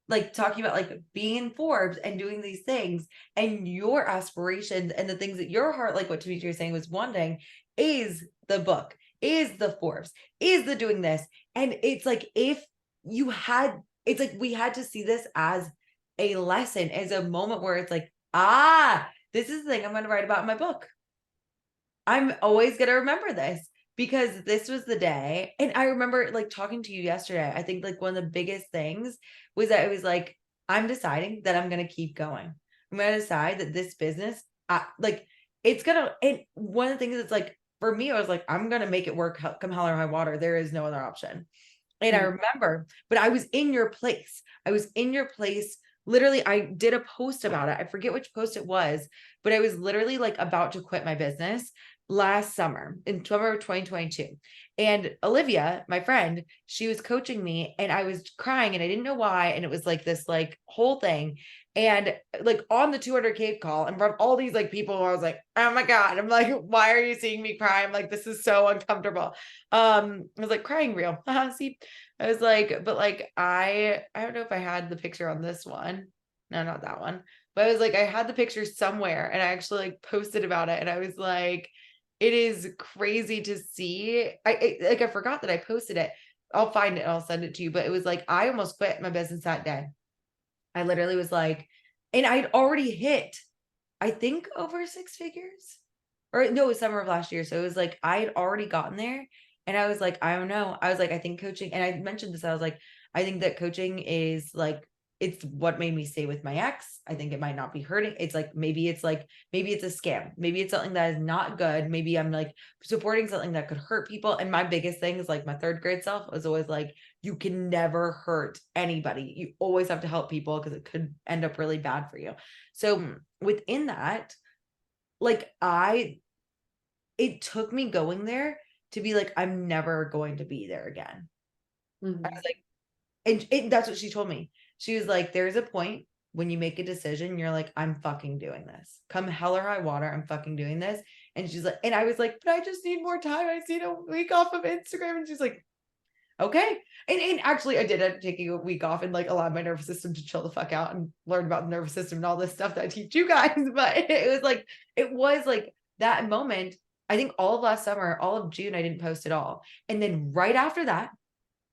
Speaker 1: Like talking about like being in Forbes and doing these things and your aspirations and the things that your heart, like what Demetria was saying, was wanting, is the book, is the Forbes, is the doing this. And it's like, if you had, it's like we had to see this as a lesson, as a moment where it's like, this is the thing I'm going to write about in my book. I'm always going to remember this because this was the day. And I remember like talking to you yesterday. I think like one of the biggest things was that it was like, I'm deciding that I'm going to keep going. I'm going to decide that this business, like it's going to, and one of the things that's like, for me, I was like, I'm going to make it work come hell or high water. There is no other option. And I remember, but I was in your place. I was in your place. Literally, I did a post about it. I forget which post it was, but I was literally like about to quit my business last summer in summer of 2022. And Olivia, my friend, she was coaching me and I was crying and I didn't know why. And it was like this like whole thing. And like on the 200K call in front of all these like people, I was like, oh my God. I'm like, why are you seeing me cry? I'm like, this is so uncomfortable. I was like crying real. See, I was like, but like, I don't know if I had the picture on this one. No, not that one. But I was like, I had the picture somewhere and I actually like posted about it. And I was like, it is crazy to see. I forgot that I posted it. I'll find it and I'll send it to you. But it was like, I almost quit my business that day. I literally was like, and I'd already hit, I think, over 6 figures. Or no, it was summer of last year. So it was like, I had already gotten there. And I was like, I don't know. I was like, I think coaching, and I mentioned this, I was like, I think that coaching is like, it's what made me stay with my ex. I think it might not be hurting. It's like, maybe it's a scam. Maybe it's something that is not good. Maybe I'm like supporting something that could hurt people. And my biggest thing is like my 3rd grade self was always like, you can never hurt anybody. You always have to help people because it could end up really bad for you. So within that, like it took me going there to be like, I'm never going to be there again.
Speaker 4: Mhm.
Speaker 1: I was like, and that's what she told me. She was like, there's a point when you make a decision, you're like, I'm fucking doing this. Come hell or high water, I'm fucking doing this. And she's like, and I was like, but I just need more time. I just need a week off of Instagram. And she's like, okay. And actually I did end up taking a week off and like allow my nervous system to chill the fuck out and learn about the nervous system and all this stuff that I teach you guys. But it was like that moment. I think all of last summer, all of June, I didn't post at all. And then right after that,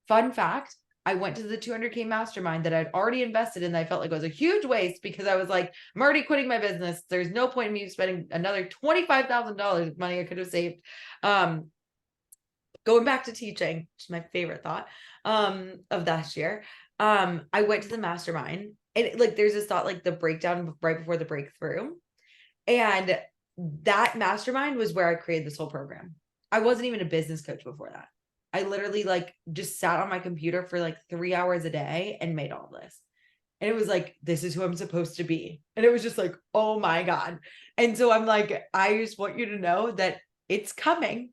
Speaker 1: fun fact, I went to the 200K mastermind that I'd already invested in. That I felt like it was a huge waste because I was like, I'm already quitting my business. There's no point in me spending another $25,000 of money I could have saved. Going back to teaching, which is my favorite thought of last year. I went to the mastermind and like there's this thought, like the breakdown right before the breakthrough. And that mastermind was where I created this whole program. I wasn't even a business coach before that. I literally like just sat on my computer for like 3 hours a day and made all this. And it was like, this is who I'm supposed to be. And it was just like, oh my God. And so I'm like, I just want you to know that it's coming.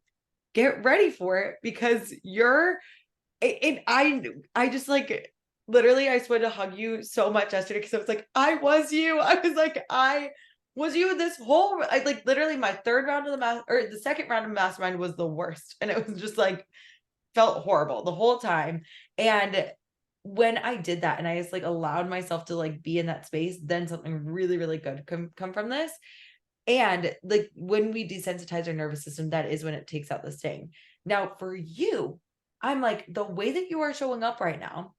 Speaker 1: Get ready for it because and I just like, literally, I just wanted to hug you so much yesterday because I was like, I was you. I was like, I was you this whole, I like literally my 3rd round of the 2nd round of mastermind was the worst. And it was just like, felt horrible the whole time. And when I did that and I just like allowed myself to like be in that space, then something really, really good come from this. And like when we desensitize our nervous system, that is when it takes out the sting. Now for you, I'm like, the way that you are showing up right now,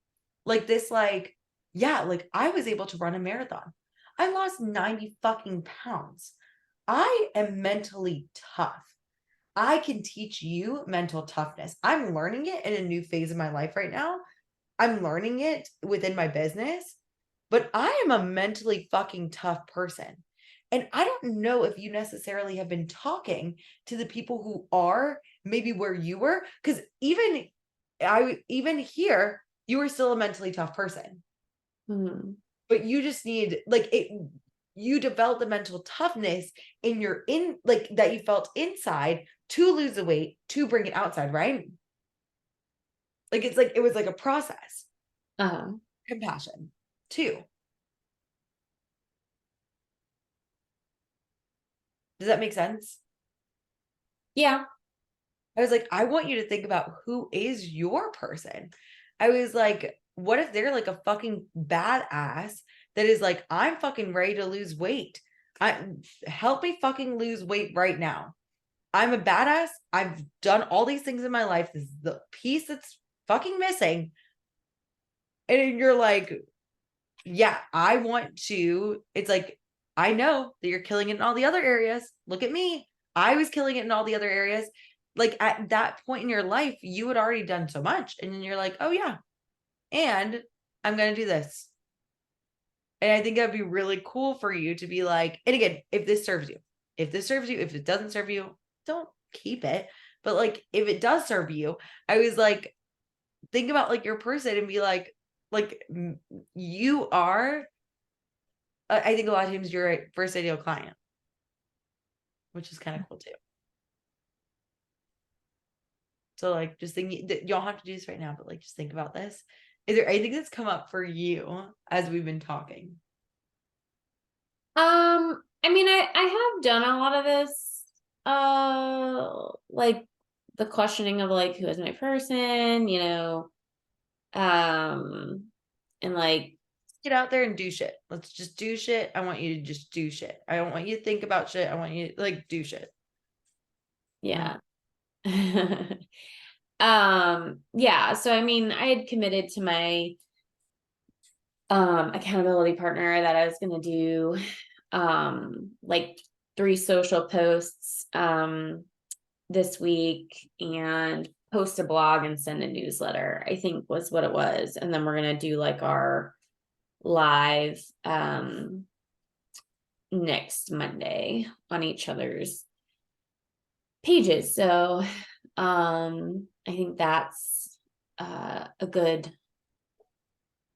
Speaker 1: like this, like, yeah, like I was able to run a marathon. I lost 90 fucking pounds. I am mentally tough. I can teach you mental toughness. I'm learning it in a new phase of my life right now. I'm learning it within my business, but I am a mentally fucking tough person. And I don't know if you necessarily have been talking to the people who are maybe where you were, because even here, you were still a mentally tough person.
Speaker 4: Mhm.
Speaker 1: But you just need like it, you develop the mental toughness like that you felt inside to lose the weight, to bring it outside, right? Like, it's like, it was like a process. Compassion too. Does that make sense?
Speaker 4: Yeah.
Speaker 1: I was like, I want you to think about who is your person. I was like, what if they're like a fucking badass that is like, I'm fucking ready to lose weight. Help me fucking lose weight right now. I'm a badass. I've done all these things in my life. This is the piece that's fucking missing. And you're like, yeah, I want to. It's like, I know that you're killing it in all the other areas. Look at me. I was killing it in all the other areas. Like, at that point in your life, you had already done so much. And then you're like, oh yeah. And I'm going to do this. And I think that'd be really cool for you to be like, and again, if this serves you, if it doesn't serve you, don't keep it. But like, if it does serve you, I was like, think about like your person and be like you are, I think a lot of times you're a first ideal client, which is kind of cool too. So like, just think, you don't have to do this right now, but like, just think about this. Is there anything that's come up for you as we've been talking?
Speaker 4: I mean, I have done a lot of this, like the questioning of like, who is my person, you know, and like,
Speaker 1: Get out there and do shit. Let's just do shit. I want you to just do shit. I don't want you to think about shit. I want you to like do shit.
Speaker 4: yeah. Yeah, so I mean, I had committed to my accountability partner that I was going to do like 3 social posts this week and post a blog and send a newsletter, I think was what it was. And then we're going to do like our live next Monday on each other's pages. So I think that's a good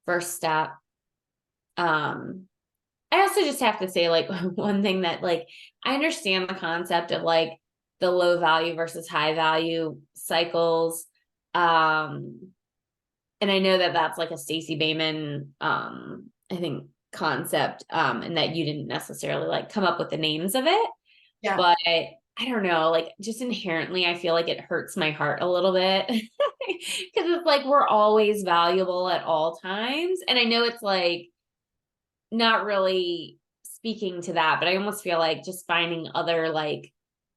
Speaker 4: first step. I also just have to say, like, one thing that, like, I understand the concept of like the low value versus high value cycles. And I know that that's like a Stacey Bayman, I think, concept, and that you didn't necessarily like come up with the names of it.
Speaker 1: Yeah.
Speaker 4: But I don't know, like, just inherently, I feel like it hurts my heart a little bit because it's like we're always valuable at all times. And I know it's like not really speaking to that, but I almost feel like just finding other like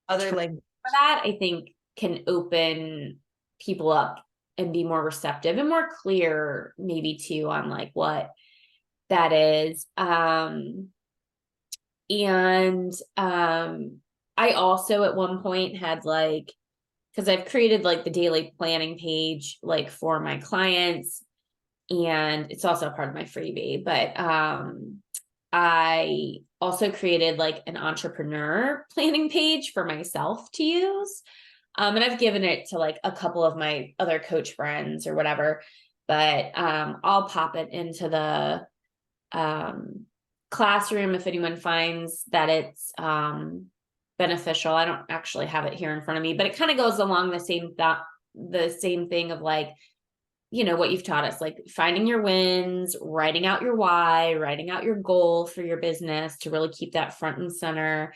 Speaker 1: Other
Speaker 4: terms
Speaker 1: like
Speaker 4: for that, I think can open people up and be more receptive and more clear maybe too on like what that is. And I also at one point had like, because I've created like the daily planning page like for my clients, and it's also a part of my freebie, but I also created like an entrepreneur planning page for myself to use. And I've given it to like a couple of my other coach friends or whatever, but I'll pop it into the classroom if anyone finds that it's beneficial. I don't actually have it here in front of me, but it kind of goes along the same thing of like, you know, what you've taught us, like finding your wins, writing out your why, writing out your goal for your business to really keep that front and center.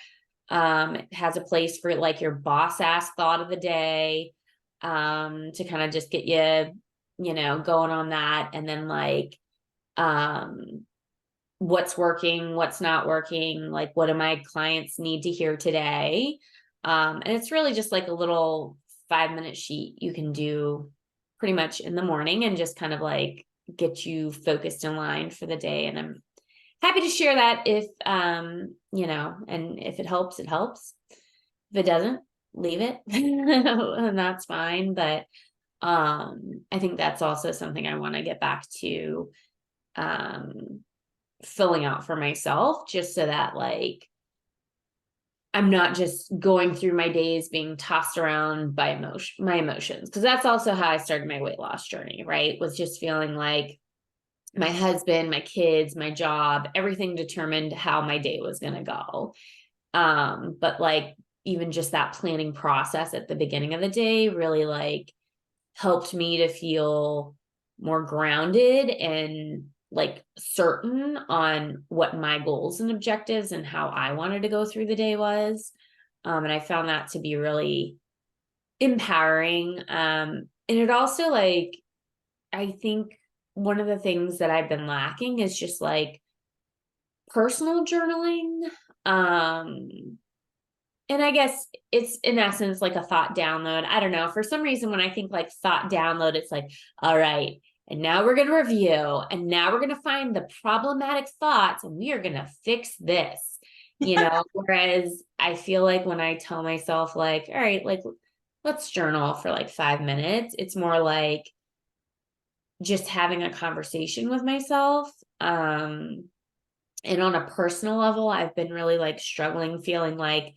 Speaker 4: It has a place for like your boss ass thought of the day, to kind of just get you, you know, going on that. And then like, what's working, what's not working, like what do my clients need to hear today? And it's really just like a little 5-minute sheet you can do pretty much in the morning and just kind of like get you focused in line for the day. And I'm happy to share that if, you know, and if it helps, it helps. If it doesn't, leave it and that's fine. But, I think that's also something I want to get back to, filling out for myself, just so that like I'm not just going through my days being tossed around by my emotions, because that's also how I started my weight loss journey, right? Was just feeling like my husband, my kids, my job, everything determined how my day was going to go. But like even just that planning process at the beginning of the day really like helped me to feel more grounded and like certain on what my goals and objectives and how I wanted to go through the day was. And I found that to be really empowering. And it also like, I think one of the things that I've been lacking is just like personal journaling. And I guess it's in essence like a thought download. I don't know. For some reason, when I think like thought download, it's like, all right, and now we're going to review, and now we're going to find the problematic thoughts, and we are going to fix this, whereas I feel like when I tell myself, like, all right, like, let's journal for like 5 minutes, it's more like just having a conversation with myself. And on a personal level, I've been really like struggling, feeling like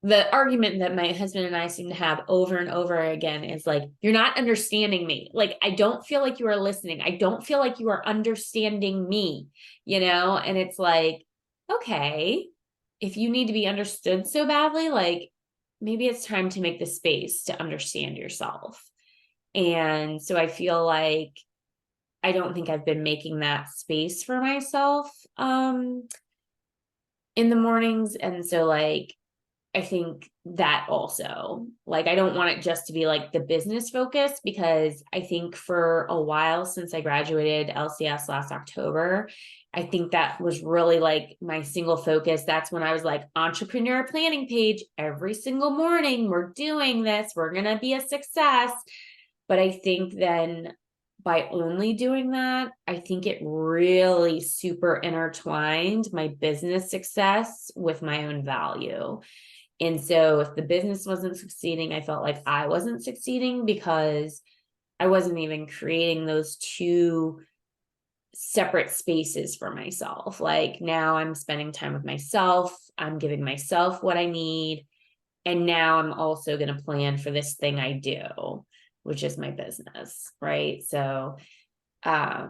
Speaker 4: the argument that my husband and I seem to have over and over again is like, you're not understanding me. Like, I don't feel like you are listening. I don't feel like you are understanding me, and it's like, okay, if you need to be understood so badly, like maybe it's time to make the space to understand yourself. And so I feel like I don't think I've been making that space for myself in the mornings. And so like, I think that also, like, I don't want it just to be like the business focus, because I think for a while since I graduated LCS last October, I think that was really like my single focus. That's when I was like, entrepreneur planning page every single morning. We're doing this. We're going to be a success. But I think then by only doing that, I think it really super intertwined my business success with my own value. And so if the business wasn't succeeding, I felt like I wasn't succeeding because I wasn't even creating those two separate spaces for myself. Like now I'm spending time with myself, I'm giving myself what I need. And now I'm also going to plan for this thing I do, which is my business. Right. So I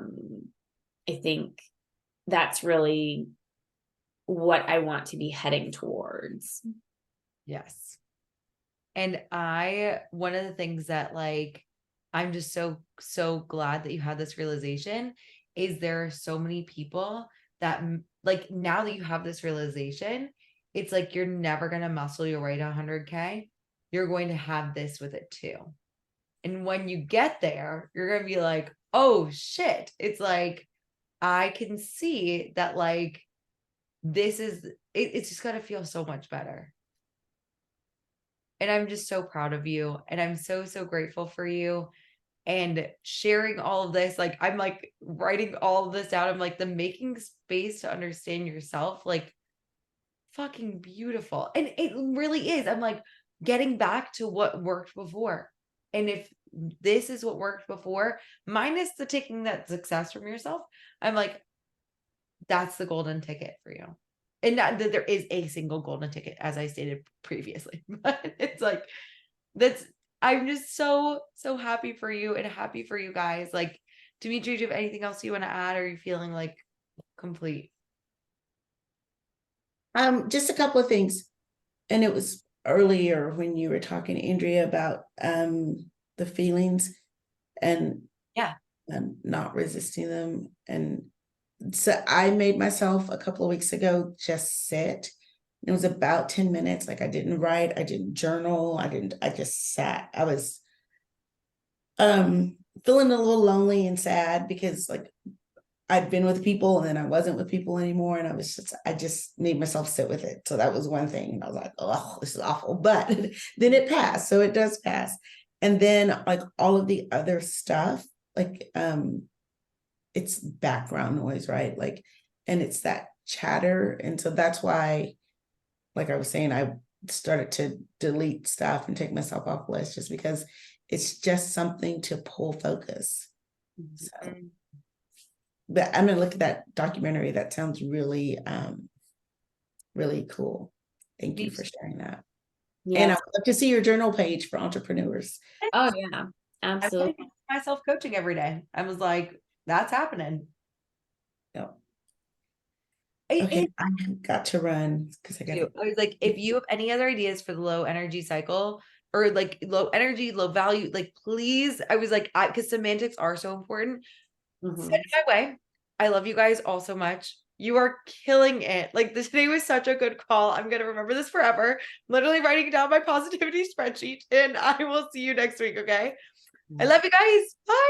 Speaker 4: think that's really what I want to be heading towards.
Speaker 1: Yes. And one of the things that like, I'm just so glad that you had this realization is there are so many people that like, now that you have this realization, it's like, you're never going to muscle your way to 100K. You're going to have this with it too. And when you get there, you're going to be like, oh shit. It's like, I can see that like, it's just going to feel so much better. And I'm just so proud of you. And I'm so grateful for you and sharing all of this. Like, I'm like writing all of this down. I'm like, the making space to understand yourself, like fucking beautiful. And it really is. I'm like getting back to what worked before. And if this is what worked before, minus the taking that success from yourself, I'm like, that's the golden ticket for you. And not that there is a single golden ticket, as I stated previously, but it's like, I'm just so happy for you and happy for you guys. Like, Demetri, do you have anything else you want to add? Or are you feeling like complete?
Speaker 3: Just a couple of things. And it was earlier when you were talking, Andrea, about the feelings and not resisting them. And so I made myself a couple of weeks ago just sit. It was about 10 minutes. Like I didn't write, I didn't journal, I just sat. I was feeling a little lonely and sad because like I'd been with people and then I wasn't with people anymore. And I just made myself sit with it. So that was one thing. And I was like, oh, this is awful. But then it passed. So it does pass. And then like all of the other stuff, like it's background noise, right? Like, and it's that chatter. And so that's why, like I was saying, I started to delete stuff and take myself off the list just because it's just something to pull focus. So, but I'm gonna look at that documentary. That sounds really, really cool. Thank you for sharing that. Yeah. And I would love to see your journal page for entrepreneurs.
Speaker 4: Oh yeah, absolutely.
Speaker 1: I'm myself coaching every day. I was like, that's happening.
Speaker 3: Yep. Okay, I got to run because I got
Speaker 1: I was like, if you have any other ideas for the low energy cycle or like low energy, low value, like please, I was like, because semantics are so important. Send
Speaker 4: Mhm.
Speaker 1: it my way. I love you guys all so much. You are killing it. Like this today was such a good call. I'm gonna remember this forever. Literally writing down my positivity spreadsheet, and I will see you next week. Okay. I love you guys. Bye.